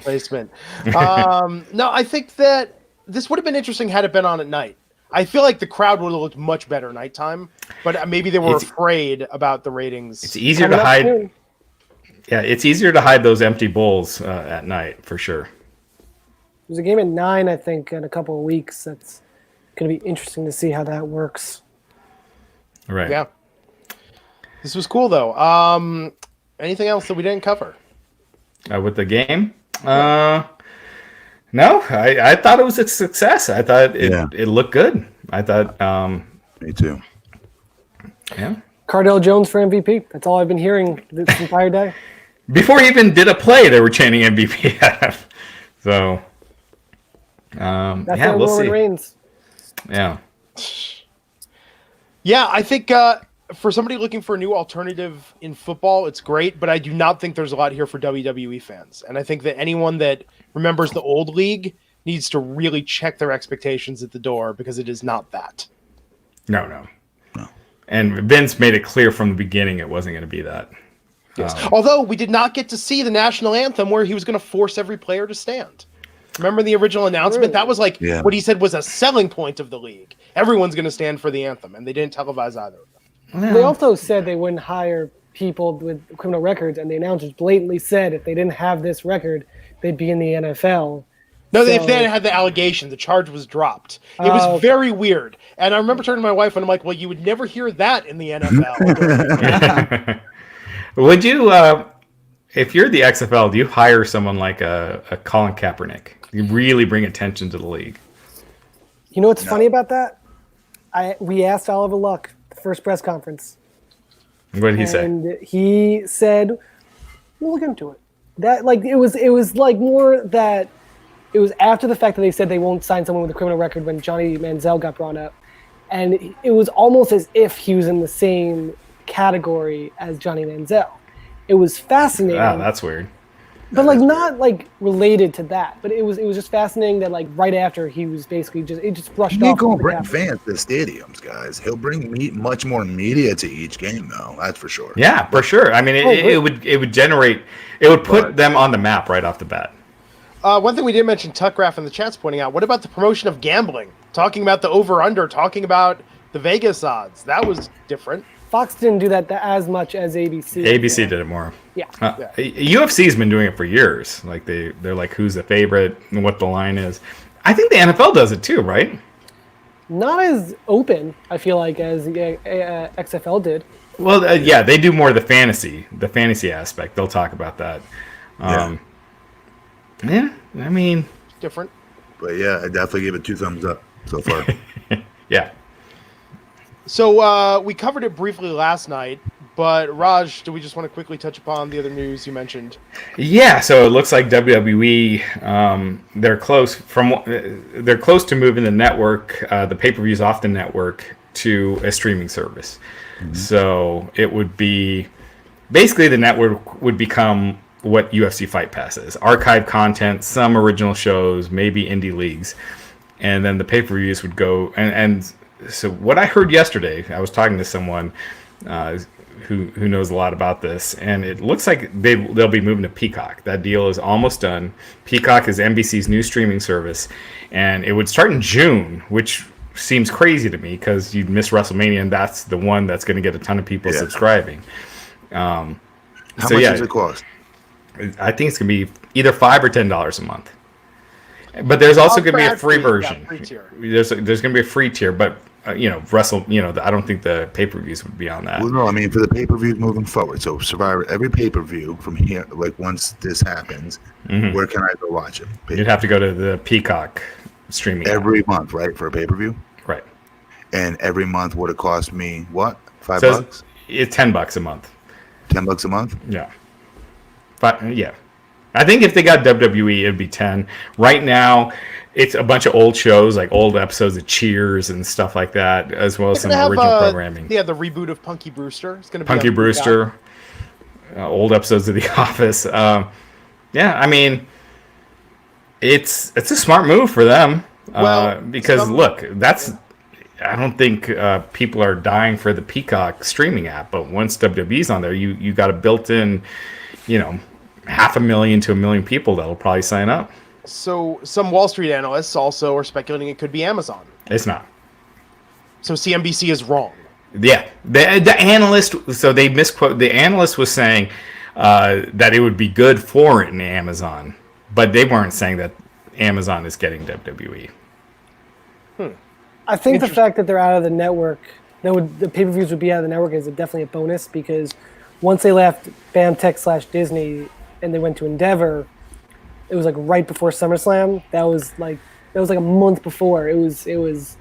placement. No, I think that this would have been interesting had it been on at night. I feel like the crowd would have looked much better nighttime, but maybe they were afraid about the ratings. It's easier to hide. Yeah, it's easier to hide those empty bowls at night for sure. There's a game at 9, I think, in a couple of weeks. That's going to be interesting to see how that works. Right. Yeah. This was cool, though. Anything else that we didn't cover? With the game? No, I thought it was a success. I thought it looked good. I thought... Me too. Yeah. Cardell Jones for MVP. That's all I've been hearing this entire day. Before he even did a play, they were chanting MVP. So... That's we'll see. Reigns. Yeah. Yeah, I think for somebody looking for a new alternative in football, it's great, but I do not think there's a lot here for WWE fans. And I think that anyone that remembers the old league needs to really check their expectations at the door, because it is not that. No. And Vince made it clear from the beginning it wasn't going to be that. Yes. Although we did not get to see the national anthem where he was going to force every player to stand. Remember the original announcement? That was like what he said was a selling point of the league. Everyone's going to stand for the anthem, and they didn't televise either of them. They also said they wouldn't hire people with criminal records, and the announcers blatantly said if they didn't have this record, they'd be in the NFL. No, if they had the allegation, the charge was dropped. It was very weird. And I remember turning to my wife, and I'm like, well, you would never hear that in the NFL. Would you, if you're the XFL, do you hire someone like a Colin Kaepernick? You really bring attention to the league. You know what's funny about that? We asked Oliver Luck, the first press conference. What did he say? And he said, "We'll look into it." That like it was like more that it was after the fact that they said they won't sign someone with a criminal record when Johnny Manziel got brought up, and it was almost as if he was in the same category as Johnny Manziel. It was fascinating. Wow, that's weird. But like not like related to that, but it was just fascinating that like right after he was basically just brushed off. He ain't gonna bring fans to stadiums, guys. He'll bring much more media to each game, though. That's for sure. Yeah, for sure. I mean, it would put them on the map right off the bat. One thing we didn't mention, Tuckraff in the chat's pointing out. What about the promotion of gambling? Talking about the over/under, talking about the Vegas odds. That was different. Fox didn't do that as much as ABC. ABC did it more. Yeah. UFC's been doing it for years. Like they're like, who's the favorite and what the line is. I think the NFL does it too, right? Not as open, I feel like, as XFL did. Well, yeah, they do more of the fantasy aspect. They'll talk about that. Yeah, I mean, different. But yeah, I definitely gave it 2 thumbs up so far. Yeah. So we covered it briefly last night, but Raj, do we just want to quickly touch upon the other news you mentioned? Yeah, so it looks like WWE they're close to moving the network, the pay-per-views off the network to a streaming service. Mm-hmm. So it would be basically the network would become what UFC Fight Pass is: archive content, some original shows, maybe indie leagues, and then the pay-per-views would go and so what I heard yesterday, I was talking to someone who knows a lot about this, and it looks like they'll be moving to Peacock. That deal is almost done. Peacock is NBC's new streaming service, and it would start in June, which seems crazy to me because you'd miss WrestleMania, and that's the one that's going to get a ton of people subscribing. How much does it cost? I think it's going to be either $5 or $10 a month. But there's also going to be a free version. There's going to be a free tier, but I don't think the pay-per-views would be on that. Well, no, I mean for the pay-per-views moving forward. So Survivor, every pay-per-view from here, like once this happens, where can I go watch it? You'd have to go to the Peacock streaming every month, right, for a pay-per-view. Right. And every month would it cost me what? $5? It's $10 a month. $10 a month? Yeah. But yeah. I think if they got WWE, it'd be 10. Right now, it's a bunch of old shows, like old episodes of Cheers and stuff like that, as well as some original programming. Yeah, the reboot of Punky Brewster. It's going to be Punky Brewster, old episodes of The Office. Yeah, I mean, it's a smart move for them because look, I don't think people are dying for the Peacock streaming app, but once WWE's on there, you got a built-in, 500,000 to 1 million people that'll probably sign up. So some Wall Street analysts also are speculating it could be Amazon. It's not. So CNBC is wrong. Yeah, the analyst. So they misquote. The analyst was saying that it would be good for Amazon, but they weren't saying that Amazon is getting WWE. I think the fact that they're out of the network, the pay-per-views would be out of the network is definitely a bonus because once they left BAMTech/Disney and they went to Endeavor, it was like right before SummerSlam. That was like a month before. It was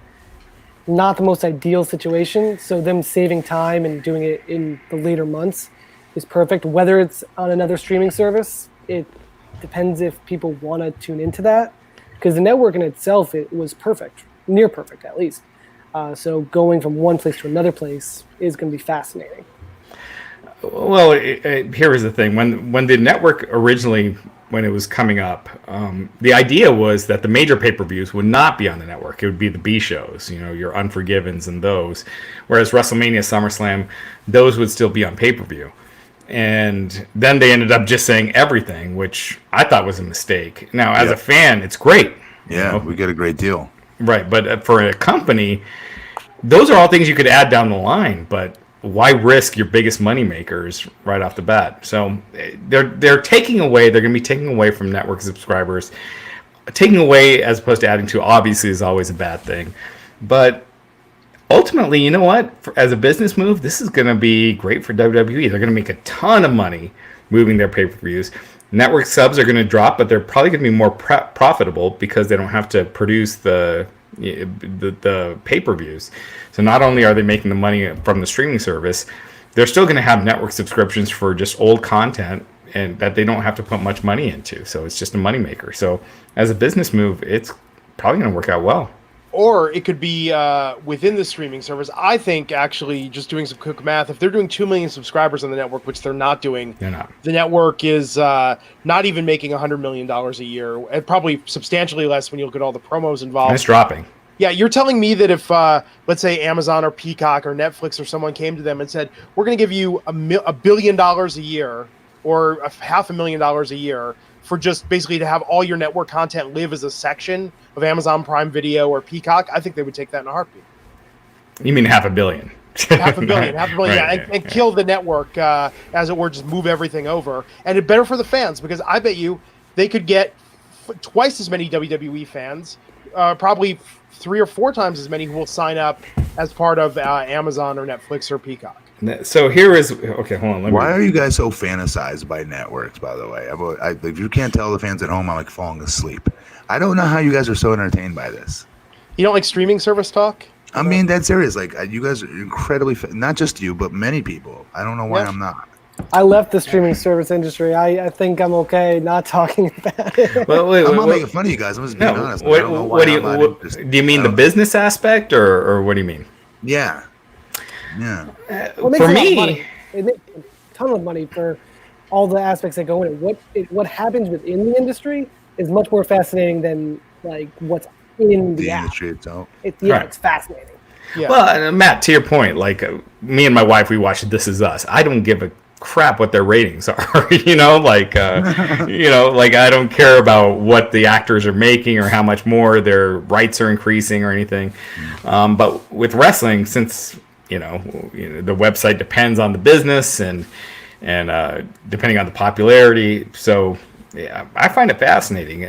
not the most ideal situation. So them saving time and doing it in the later months is perfect. Whether it's on another streaming service, it depends if people want to tune into that. Because the network in itself, it was perfect, near perfect at least. So going from one place to another place is going to be fascinating. Well, here is the thing. When the network originally, when it was coming up, the idea was that the major pay-per-views would not be on the network. It would be the B shows, your Unforgivens and those. Whereas WrestleMania, SummerSlam, those would still be on pay-per-view. And then they ended up just saying everything, which I thought was a mistake. Now, as a fan, it's great. Yeah, we get a great deal. Right, but for a company, those are all things you could add down the line, but why risk your biggest money makers right off the bat? So they're taking away. They're going to be taking away from network subscribers. Taking away as opposed to adding to obviously is always a bad thing. But ultimately, you know what? As a business move, this is going to be great for WWE. They're going to make a ton of money moving their pay-per-views. Network subs are going to drop, but they're probably going to be more profitable because they don't have to produce the pay-per-views. So not only are they making the money from the streaming service, they're still going to have network subscriptions for just old content and that they don't have to put much money into. So it's just a moneymaker. So as a business move, it's probably going to work out well. Or it could be within the streaming service. I think, actually, just doing some quick math, if they're doing 2 million subscribers on the network, which they're not doing, the network is not even making $100 million a year, and probably substantially less when you look at all the promos involved. And it's dropping. Yeah, you're telling me that if, let's say, Amazon or Peacock or Netflix or someone came to them and said, we're going to give you $1 billion a year or $500,000 a year for just basically to have all your network content live as a section of Amazon Prime Video or Peacock, I think they would take that in a heartbeat. You mean $500 million? $500 million, Right, and kill the network, as it were, just move everything over. And it's better for the fans, because I bet you they could get twice as many WWE fans, probably 3 or 4 times as many who will sign up as part of Amazon or Netflix or Peacock. So here is okay. Hold on. Why are you guys so fantasized by networks? By the way, if you can't tell the fans at home, I'm like falling asleep. I don't know how you guys are so entertained by this. You don't like streaming service talk? I mean, that's serious. Like, you guys are incredibly not just you, but many people. I don't know why I'm not. I left the streaming service industry. I think I'm okay not talking about it. I'm not making fun of you guys. I'm just being honest. Do you mean the business aspect, or what do you mean? Yeah. Yeah. Well, for me, it makes a ton of money for all the aspects that go in it. What happens within the industry is much more fascinating than like what's in the industry itself. It's fascinating. Yeah. Well, Matt, to your point, like me and my wife, we watch This Is Us. I don't give a crap what their ratings are. Like I don't care about what the actors are making or how much more their rights are increasing or anything. But with wrestling, since the website depends on the business and depending on the popularity. So yeah, I find it fascinating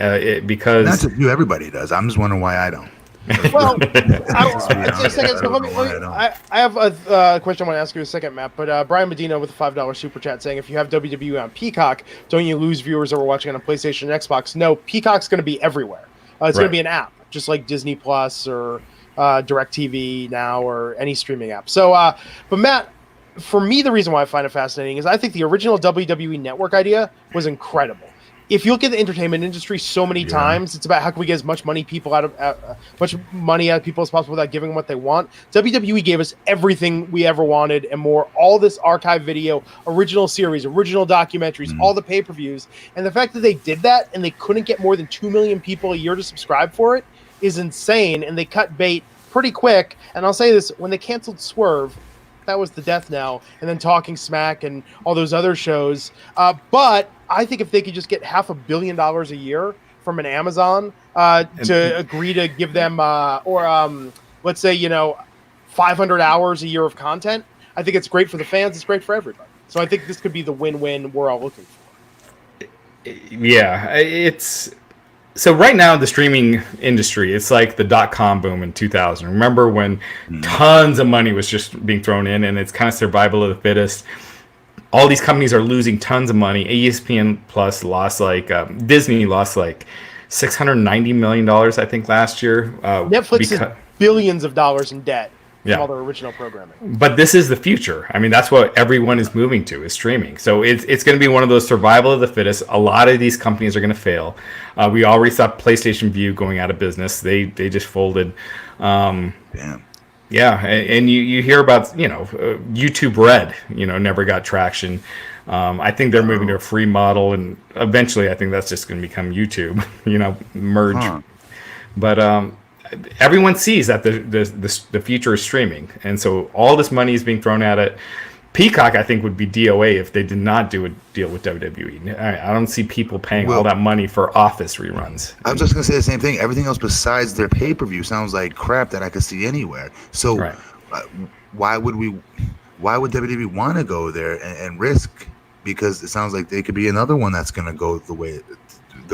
because not just you, everybody does. I'm just wondering why I don't. Well, I have a question I want to ask you in a second, Matt. But Brian Medina with a $5 super chat saying, if you have WWE on Peacock, don't you lose viewers that were watching on a PlayStation and Xbox? No, Peacock's going to be everywhere. It's going to be an app, just like Disney Plus or DirecTV Now or any streaming app. So, but Matt, for me, the reason why I find it fascinating is I think the original WWE Network idea was incredible. If you look at the entertainment industry so many times, it's about how can we get as much money out of people as possible without giving them what they want. WWE gave us everything we ever wanted and more. All this archive video, original series, original documentaries, all the pay-per-views, and the fact that they did that and they couldn't get more than 2 million people a year to subscribe for it is insane. And they cut bait pretty quick. And I'll say this: when they canceled Swerve, that was the death knell, and then Talking Smack and all those other shows. But I think if they could just get $500 million a year from an Amazon to agree to give them, let's say, 500 hours a year of content, I think it's great for the fans. It's great for everybody. So I think this could be the win-win we're all looking for. Yeah, so right now the streaming industry, it's like the .com boom in 2000. Remember when tons of money was just being thrown in, and it's kind of survival of the fittest. All these companies are losing tons of money. ESPN Plus lost Disney lost like $690 million, I think, last year. Netflix is billions of dollars in debt from all their original programming. But this is the future. I mean, that's what everyone is moving to, is streaming. So it's going to be one of those survival of the fittest. A lot of these companies are going to fail. We already saw PlayStation View going out of business. They just folded. Damn. Yeah, and you hear about, YouTube Red, never got traction. I think they're moving to a free model, and eventually I think that's just going to become YouTube, merge. Huh. But everyone sees that the future is streaming, and so all this money is being thrown at it. Peacock, I think, would be DOA if they did not do a deal with WWE. I don't see people paying all that money for Office reruns. I was just going to say the same thing. Everything else besides their pay-per-view sounds like crap that I could see anywhere. So why would WWE want to go there and risk? Because it sounds like they could be another one that's going to go the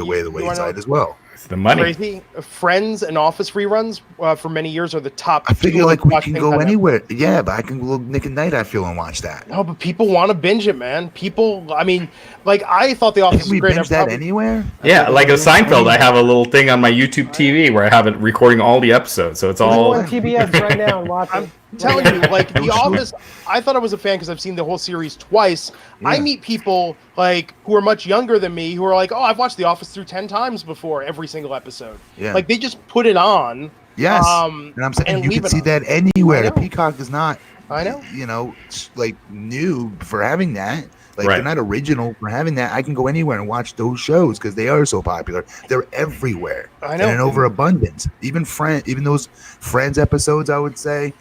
wayside as well. The money. Crazy. Friends and Office reruns for many years are the top. I figure like we can go anywhere. Yeah, but I can go Nick at Night, I feel, and watch that. No, but people want to binge it, man. People, I mean, like I thought The Office was great. Binge that anywhere? Yeah, like a Seinfeld. I have a little thing on my YouTube TV where I have it recording all the episodes, so it's all on TBS right now and watch it. telling you, like The Office, I thought I was a fan because I've seen the whole series twice. Yeah. I meet people like who are much younger than me who are like, oh, I've watched The Office through 10 times before every single episode. Yeah. Like they just put it on. Yes. And I'm saying you can see that anywhere. Peacock is not, I know, like new for having that. Like they're not original for having that. I can go anywhere and watch those shows because they are so popular. They're everywhere. I know. And an overabundance. Even those Friends episodes, I would say.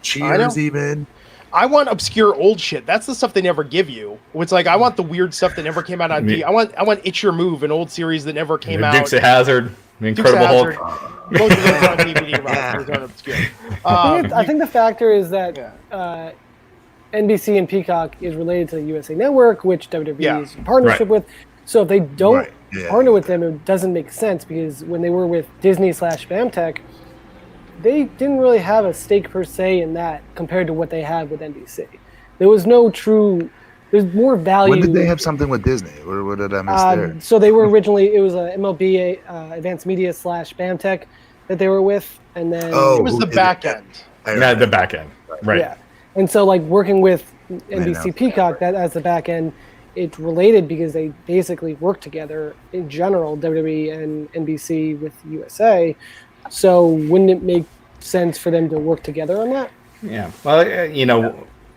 Cheers, even. I want obscure old shit. That's the stuff they never give you. It's like I want the weird stuff that never came out on TV. I want It's Your Move, an old series that never came out. Dukes of Hazzard, The Incredible Hulk. Both of those are on DVD, right? Those aren't obscure. I think the factor is that NBC and Peacock is related to the USA Network, which WWE is in partnership with. So if they don't partner with them, it doesn't make sense because when they were with Disney/BAMTech, they didn't really have a stake per se in that compared to what they had with NBC. There was no true. There's more value. When did they have something with Disney? What did I miss there? So they were originally, it was a MLB Advanced Media /BAMTech that they were with, and then it was the back end. Yeah, the back end, right? Yeah, and so like working with NBC Peacock, that as the back end, it's related because they basically work together in general, WWE and NBC with USA. So wouldn't it make sense for them to work together on that? Yeah, well,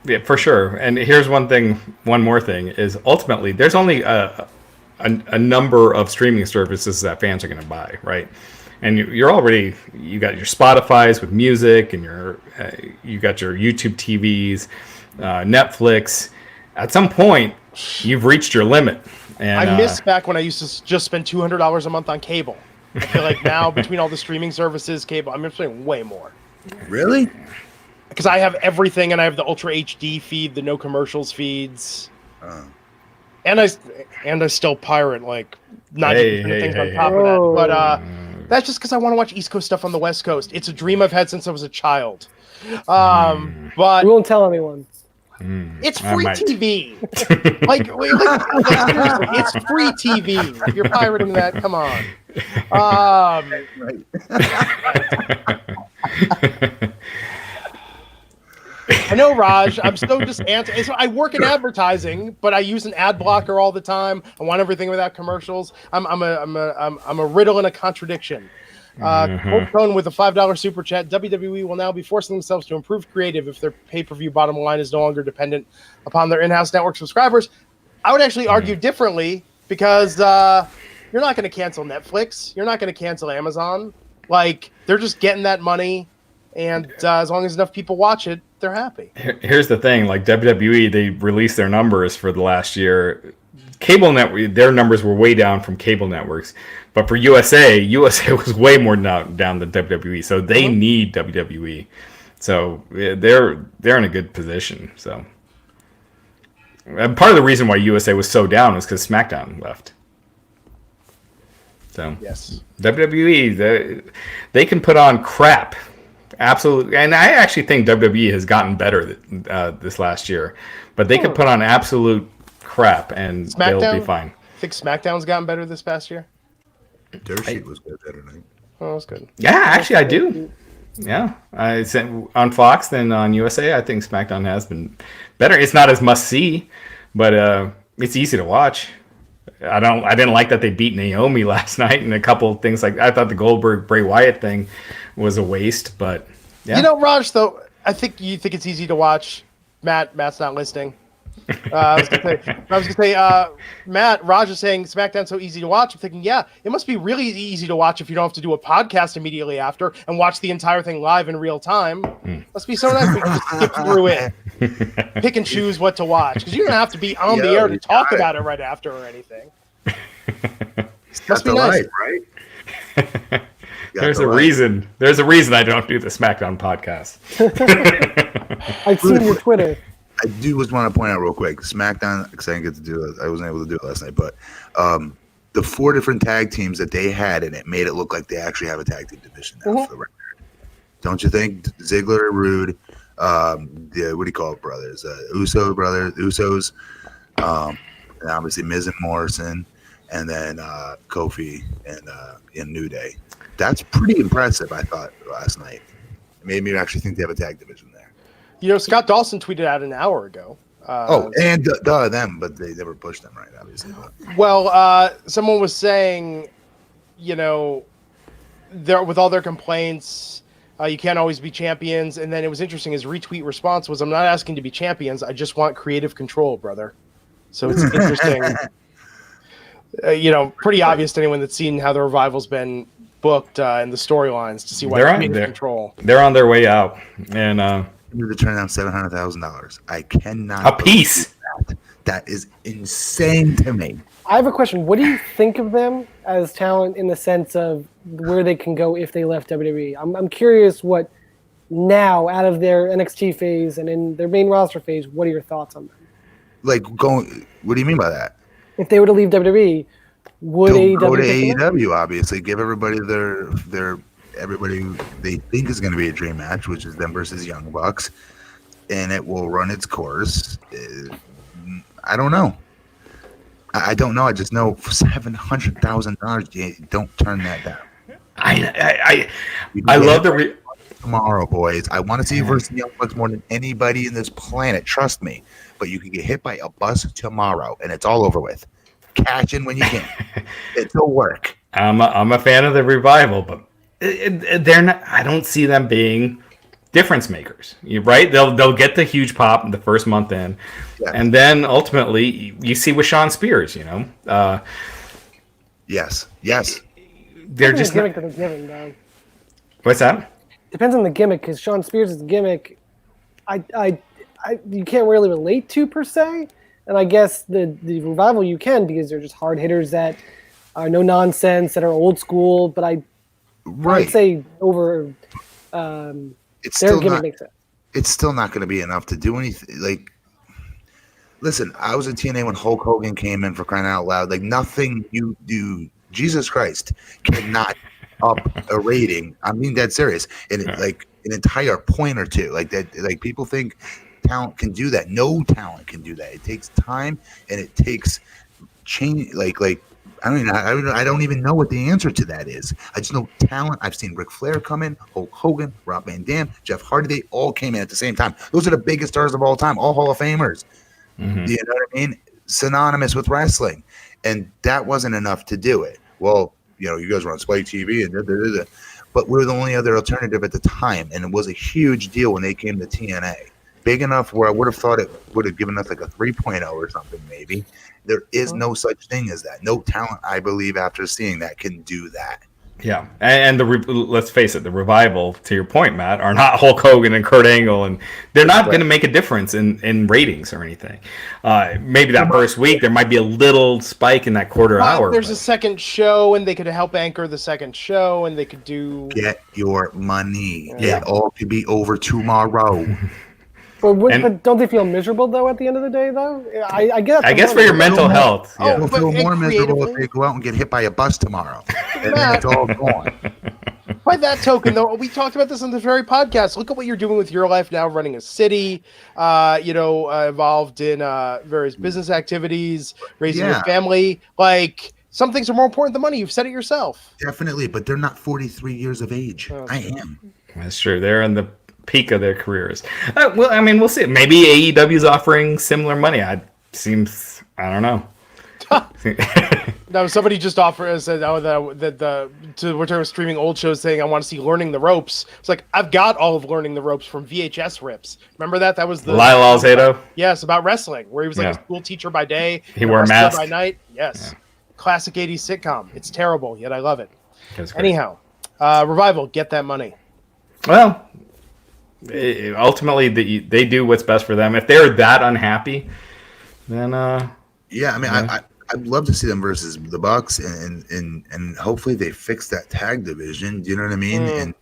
yeah, for sure. And here's one more thing is ultimately there's only a number of streaming services that fans are going to buy, right? And you got your Spotify's with music, and you got your YouTube TVs, Netflix. At some point, you've reached your limit. And I miss back when I used to just spend $200 a month on cable. I feel like now between all the streaming services, cable, I'm spending way more. Really? Because I have everything, and I have the Ultra HD feed, the no commercials feeds, and I still pirate like 90% things on top of that. But that's just because I want to watch East Coast stuff on the West Coast. It's a dream I've had since I was a child. But we won't tell anyone. It's free TV. like seriously, it's free TV. If you're pirating that, come on. I know, Raj. I'm still just I work in advertising, but I use an ad blocker all the time. I want everything without commercials. I'm a riddle and a contradiction. Cold with a $5 super chat. WWE will now be forcing themselves to improve creative if their pay-per-view bottom line is no longer dependent upon their in-house network subscribers. I would actually argue differently because you're not going to cancel Netflix. You're not going to cancel Amazon. Like, they're just getting that money, and as long as enough people watch it, they're happy. Here's the thing. Like, WWE, they released their numbers for the last year. Cable network, their numbers were way down from cable networks. But for USA was way more down than WWE. So they need WWE. So they're in a good position. So and part of the reason why USA was so down was because SmackDown left. So yes, WWE they can put on crap, absolutely. And I actually think WWE has gotten better this last year, but they can put on absolute crap and they'll be fine. I think SmackDown's gotten better this past year. Dirt Sheet was good that night. Oh, that was good. Yeah, actually, I do. Yeah, I said on Fox than on USA. I think SmackDown has been better. It's not as must see, but it's easy to watch. I didn't like that they beat Naomi last night, and a couple of things like I thought the Goldberg Bray Wyatt thing was a waste. But yeah. Raj, though, I think you think it's easy to watch. Matt's not listening. I was gonna say, Matt, Raj is saying SmackDown's so easy to watch. I'm thinking, yeah, it must be really easy to watch if you don't have to do a podcast immediately after and watch the entire thing live in real time. Must be so nice we can just skip through it, pick and choose what to watch because you don't have to be on the air to talk about it right after or anything. Must be nice, right? There's a reason. There's a reason I don't do the SmackDown podcast. I've seen your Twitter. I do just want to point out real quick, SmackDown, because I didn't get to do it. I wasn't able to do it last night, but the 4 different tag teams that they had in it made it look like they actually have a tag team division now for the record. Don't you think? Ziggler, Rude, what do you call it, brothers? Usos, and obviously Miz and Morrison, and then Kofi and New Day. That's pretty impressive, I thought, last night. It made me actually think they have a tag division there. Scott Dawson tweeted out an hour ago. And them, but they never pushed them, right? Obviously. But. Well, someone was saying, with all their complaints, you can't always be champions. And then it was interesting. His retweet response was, "I'm not asking to be champions. I just want creative control, brother." So it's interesting. Pretty obvious to anyone that's seen how the Revival's been booked in the storylines to see why creative control. They're on their way out, and to turn down $700,000. I cannot. A piece. That is insane to me. I have a question. What do you think of them as talent in the sense of where they can go if they left WWE? I'm curious what now, out of their NXT phase and in their main roster phase, what are your thoughts on them? Like going, what do you mean by that? If they were to leave WWE, would AEW go to AEW? Obviously, give everybody their everybody who they think is going to be a dream match, which is them versus Young Bucks, and it will run its course. I don't know. I don't know. I just know for $700,000, don't turn that down. I love the tomorrow, boys. I want to see you versus Young Bucks more than anybody in this planet. Trust me. But you can get hit by a bus tomorrow, and it's all over with. Catch in when you can. It'll work. I'm a fan of the Revival, but they're not. I don't see them being difference makers. Right? They'll get the huge pop in the first month in, and then ultimately you see with Sean Spears. Yes. They're just gimmick that they're giving, though. What's that? Depends on the gimmick, because Sean Spears' gimmick, you can't really relate to per se, and I guess the Revival you can, because they're just hard hitters that are no nonsense, that are old school. But I'd say over their gimmick makes sense. It's still not going to be enough to do anything. Like, listen, I was in TNA when Hulk Hogan came in, for crying out loud. Like, nothing you do, Jesus Christ, cannot up a rating. I'm being dead serious. And like an entire point or two, like that. Like, people think talent can do that. No talent can do that. It takes time and it takes change. Like I don't even know what the answer to that is. I just know talent. I've seen Ric Flair come in, Hulk Hogan, Rob Van Dam, Jeff Hardy. They all came in at the same time. Those are the biggest stars of all time, all Hall of Famers. Mm-hmm. You know what I mean? Synonymous with wrestling. And that wasn't enough to do it. Well, you guys were on Spike TV and but we were the only other alternative at the time. And it was a huge deal when they came to TNA. Big enough where I would have thought it would have given us like a 3.0 or something, maybe. There is no such thing as that. No talent, I believe, after seeing that, can do that. Yeah, and let's face it, the Revival, to your point, Matt, are not Hulk Hogan and Kurt Angle, and they're not going to make a difference in ratings or anything. Maybe that first week there might be a little spike in that quarter hour. There's a second show, and they could help anchor the second show, and they could do get your money. Yeah. It all could be over tomorrow. But don't they feel miserable though at the end of the day though? I guess for your mental health. Yeah. They'll feel more miserable if they go out and get hit by a bus tomorrow, and then it's all gone. By that token, though, we talked about this on the very podcast. Look at what you're doing with your life now, running a city, involved in various business activities, raising your family. Like, some things are more important than money. You've said it yourself. Definitely, but they're not 43 years of age. I am. That's true. They're in the peak of their careers. Well, I mean, we'll see. Maybe AEW's offering similar money. I don't know. No, somebody just said to return streaming old shows, saying I want to see Learning the Ropes. It's like, I've got all of Learning the Ropes from VHS rips. Remember that? That was the Lyle Alzado. Yes, about wrestling, where he was like a school teacher by day, he wore a mask by night. Yes, classic '80s sitcom. It's terrible, yet I love it. Anyhow, Revival, get that money. Well, ultimately they do what's best for them. If they're that unhappy, then I'd love to see them versus the Bucks, and hopefully they fix that tag division. Do you know what I mean? And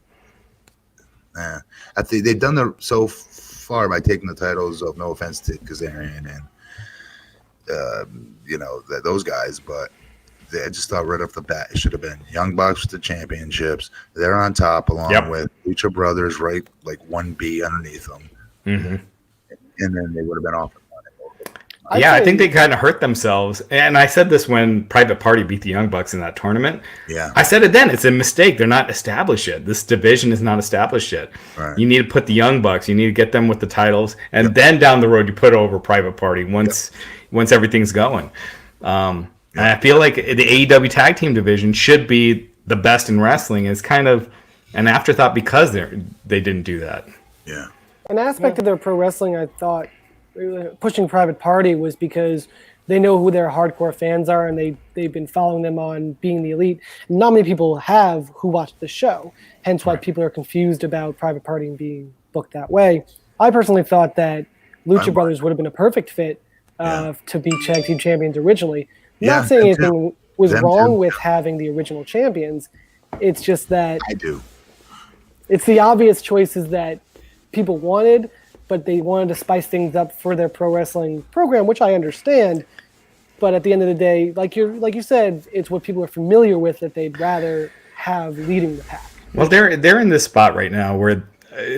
I think they've done so far by taking the titles of, no offense to Kazarian and those guys, but I just thought right off the bat it should have been Young Bucks with the championships. They're on top along with Lucha Brothers, right, like 1B underneath them, and then they would have been off. I think they kind of hurt themselves. And I said this when Private Party beat the Young Bucks in that tournament. Yeah. I said it then. It's a mistake. They're not established yet. This division is not established yet. Right. You need to put the Young Bucks. You need to get them with the titles. And then down the road, you put over Private Party once everything's going. And I feel like the AEW Tag Team division should be the best in wrestling. It's kind of an afterthought because they didn't do that. Yeah. An aspect of their pro wrestling, I thought, pushing Private Party was because they know who their hardcore fans are, and they've been following them on Being the Elite. Not many people have who watch the show, hence why people are confused about Private Party and being booked that way. I personally thought that Lucha Brothers would have been a perfect fit to be Tag Team Champions originally. Not saying anything was wrong with having the original champions. It's just that I do. It's the obvious choices that people wanted, but they wanted to spice things up for their pro wrestling program, which I understand. But at the end of the day, like you said, it's what people are familiar with that they'd rather have leading the pack. Well, they're in this spot right now where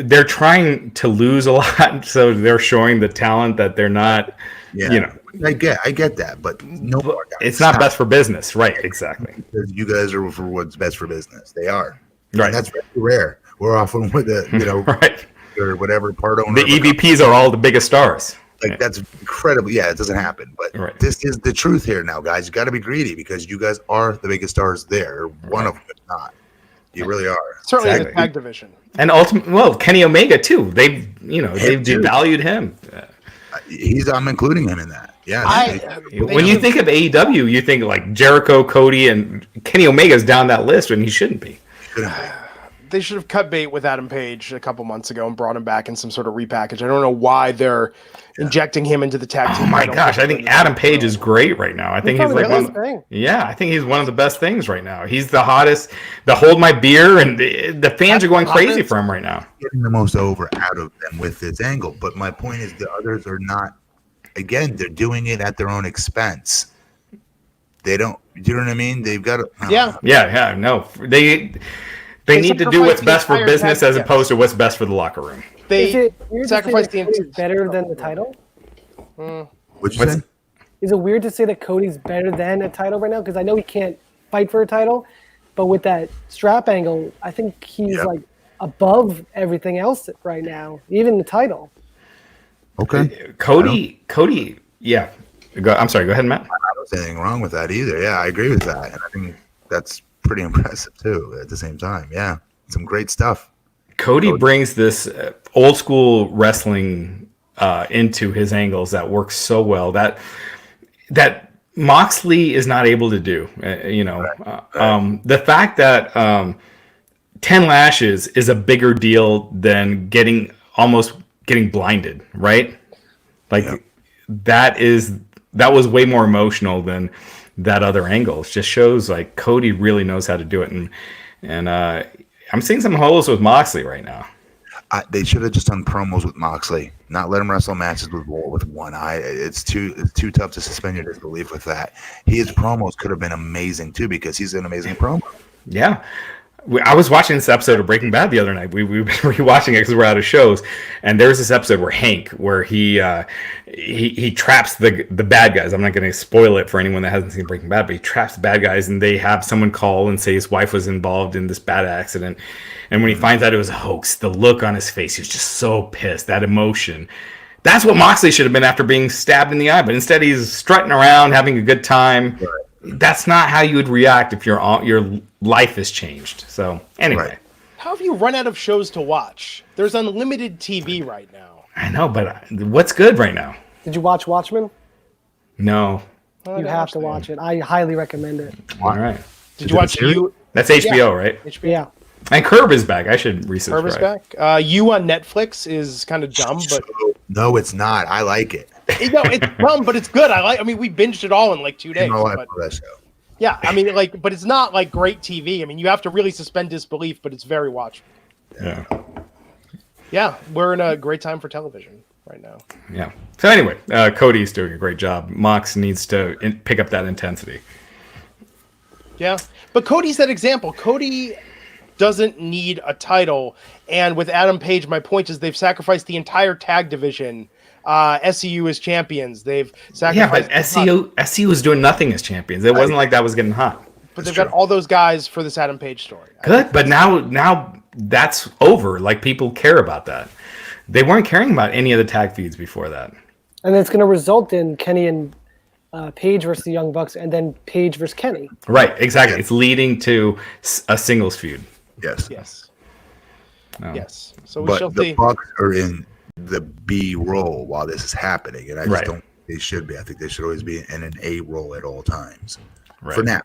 they're trying to lose a lot, so they're showing the talent that they're not. Yeah, you know, I get that, but no, it's not best for business, right? Exactly. Because you guys are for what's best for business. They are, right? And that's very rare. We're often with the right. Or whatever part owner. The EVPs are all the biggest stars. Like that's incredible. Yeah, it doesn't happen, but this is the truth here now, guys. You got to be greedy because you guys are the biggest stars there. One of them, if not. You really are. Certainly in the tag division. And Kenny Omega too. They've devalued him. I'm including him in that. Yeah. When you think of AEW, you think like Jericho, Cody, and Kenny Omega's down that list when he shouldn't be. They should have cut bait with Adam Page a couple months ago and brought him back in some sort of repackage. I don't know why they're injecting him into the tag team. Oh my gosh, I think Adam Page is great right now. I think he's like I think he's one of the best things right now. He's the hottest. The Hold My Beer, and the fans are going crazy for him right now. Getting the most over out of them with this angle. But my point is the others are not. Again, they're doing it at their own expense. They don't. Do you know what I mean? They've got to. No, they need to do what's best for business as opposed to what's best for the locker room. They sacrifice the better than the title. What'd you say? Is it weird to say that Cody's better than a title right now? Because I know he can't fight for a title, but with that strap angle, I think he's like above everything else right now, even the title. Okay. Cody. Yeah. I'm sorry. Go ahead, Matt. I don't see anything wrong with that either. Yeah, I agree with that, and I think that's pretty impressive too. At the same time, yeah, some great stuff. Cody brings this old school wrestling into his angles that works so well that Moxley is not able to do. The fact that 10 lashes is a bigger deal than getting blinded, right? Like that was way more emotional than that other angle. It just shows like Cody really knows how to do it, and I'm seeing some holes with Moxley right now. They should have just done promos with Moxley, not let him wrestle matches with one eye. It's too tough to suspend your disbelief with that. His promos could have been amazing too because he's an amazing promo. Yeah. I was watching this episode of Breaking Bad the other night. We've been rewatching it because we're out of shows, and there's this episode where Hank, where he traps the bad guys. I'm not going to spoil it for anyone that hasn't seen Breaking Bad, but he traps the bad guys, and they have someone call and say his wife was involved in this bad accident. And when he finds out it was a hoax, the look on his face, he was just so pissed. That emotion. That's what Moxley should have been after being stabbed in the eye, but instead he's strutting around, having a good time. Right. That's not how you would react if your life has changed. So anyway, how have you run out of shows to watch? There's unlimited TV right now. I know, but what's good right now? Did you watch Watchmen? No. You have to watch it. I highly recommend it. All right. Did you watch You? That's HBO, right? HBO. Yeah. And Curb is back. I should research. Curb is back. You on Netflix is kind of dumb, but no, it's not. I like it. It's dumb, but it's good. I mean, we binged it all in like 2 days. I love that show. Yeah, I mean, but it's not like great TV. I mean, you have to really suspend disbelief, but it's very watchable. Yeah. Yeah, we're in a great time for television right now. Yeah. So anyway, Cody's doing a great job. Mox needs to pick up that intensity. Yeah, but Cody's that example. Cody doesn't need a title, and with Adam Page, my point is they've sacrificed the entire tag division SCU as champions. They've sacrificed. Yeah, but SCU was doing nothing as champions. It wasn't like that was getting hot. But they've got all those guys for this Adam Page story. Good, but now that's over. Like, people care about that. They weren't caring about any of the tag feeds before that. And it's going to result in Kenny and Page versus the Young Bucks, and then Page versus Kenny. Right, exactly. It's leading to a singles feud. Yes. Oh. Yes. So we But shall the see. Bucks are in the B role while this is happening, and I just don't think they should be. I think they should always be in an A role at all times. Right. For now.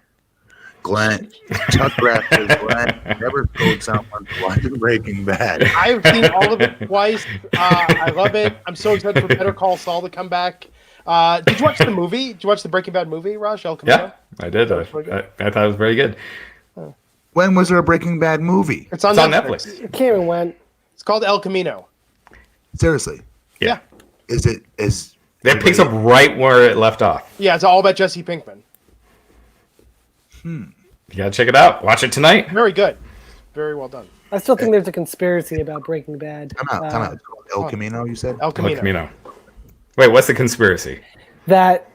Glenn, Chuck Rathers, Glenn never told someone watching Breaking Bad. I've seen all of it twice. I love it. I'm so excited for Better Call Saul to come back. Did you watch the movie? Did you watch the Breaking Bad movie, Raj? El Camino? Yeah, I did. I thought it was very good. When was there a Breaking Bad movie? It's on Netflix. It came and went. It's called El Camino. Seriously. Yeah. It picks up right where it left off. Yeah, it's all about Jesse Pinkman. You gotta check it out. Watch it tonight. Very good. Very well done. I still think there's a conspiracy about Breaking Bad. Time out. It's called El Camino, you said? El Camino. El Camino. Wait, what's the conspiracy? That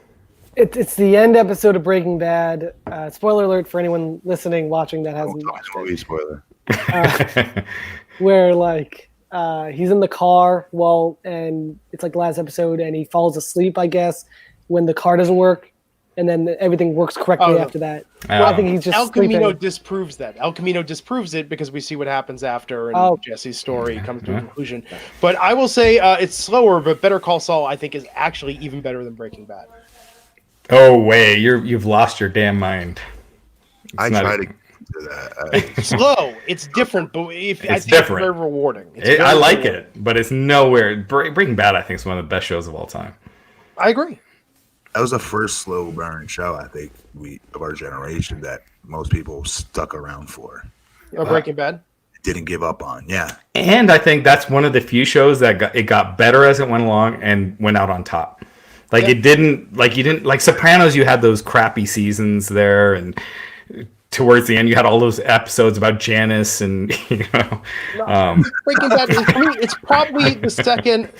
it's the end episode of Breaking Bad. Spoiler alert for anyone listening, watching that hasn't watched it. Movie spoiler. Where like he's in the car and it's like the last episode, and he falls asleep, I guess, when the car doesn't work, and then everything works correctly after that. Well, I think he's just El Camino sleeping. disproves that. El Camino disproves it because we see what happens after, and Jesse's story comes to a conclusion. But I will say it's slower, but Better Call Saul, I think, is actually even better than Breaking Bad. Oh, wait. You've lost your damn mind. I try to do that. It's slow. It's different, but I think different. it's very rewarding. I like it, but it's nowhere. Breaking Bad, I think, is one of the best shows of all time. I agree. That was the first slow burn show, I think, of our generation that most people stuck around for. Breaking Bad? Didn't give up on, yeah. And I think that's one of the few shows that got better as it went along and went out on top. It didn't, like Sopranos, you had those crappy seasons there, and towards the end, you had all those episodes about Janice, and Breaking Bad, it's probably the second.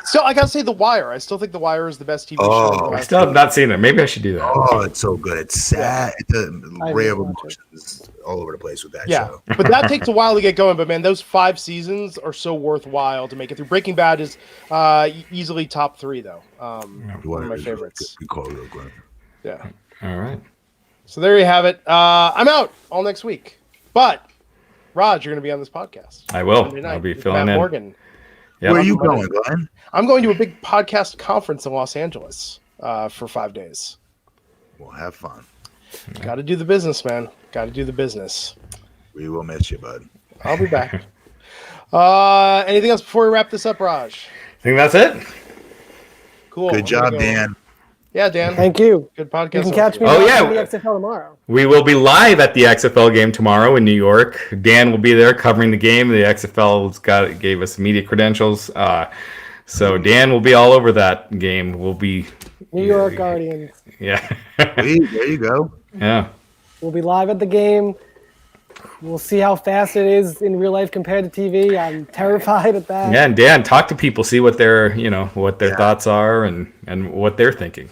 Still, I gotta say The Wire. I still think The Wire is the best TV show. I still have not seen it. Maybe I should do that. Oh, it's so good. It's sad. It's a ray of emotions all over the place with that show. But that takes a while to get going. But man, those 5 seasons are so worthwhile to make it through. Breaking Bad is easily top 3, though. One of my favorites. Good call, real quick. Yeah. All right. So there you have it. I'm out all next week. But Raj, you're going to be on this podcast. I will. I'll be filling Matt in. Morgan. Yep. Where are you going, Glenn? I'm going to a big podcast conference in Los Angeles for 5 days. Well, have fun. Got to do the business, man. Got to do the business. We will miss you, bud. I'll be back. Anything else before we wrap this up, Raj? I think that's it. Cool. Good job, Dan. Yeah, Dan. Thank you. Good podcast. You can catch me Oh, on yeah. the XFL tomorrow. We will be live at the XFL game tomorrow in New York. Dan will be there covering the game. The XFL gave us media credentials. So Dan will be all over that game. We'll be New York Guardians. Yeah. There you go. Yeah. We'll be live at the game. We'll see how fast it is in real life compared to TV. I'm terrified at that. Yeah, and Dan, talk to people, see what their thoughts are and what they're thinking.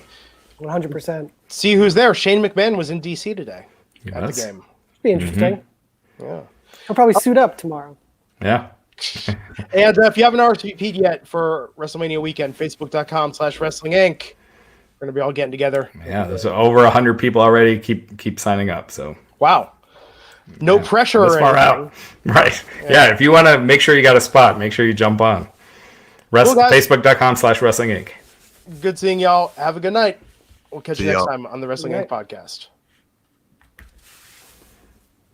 100%. See who's there. Shane McMahon was in D.C. today at the game. Be interesting. Yeah. I'll probably suit up tomorrow. Yeah. And if you haven't RSVP'd yet for WrestleMania weekend, Facebook.com/Wrestling Inc. We're going to be all getting together. Yeah, there's over 100 people already. Keep signing up. So wow. No pressure this or far anything. out. Right. Yeah, if you want to make sure you got a spot, make sure you jump on. Facebook.com/Wrestling Inc. Good seeing y'all. Have a good night. We'll catch you See next y'all. time on the Wrestling Inc. podcast.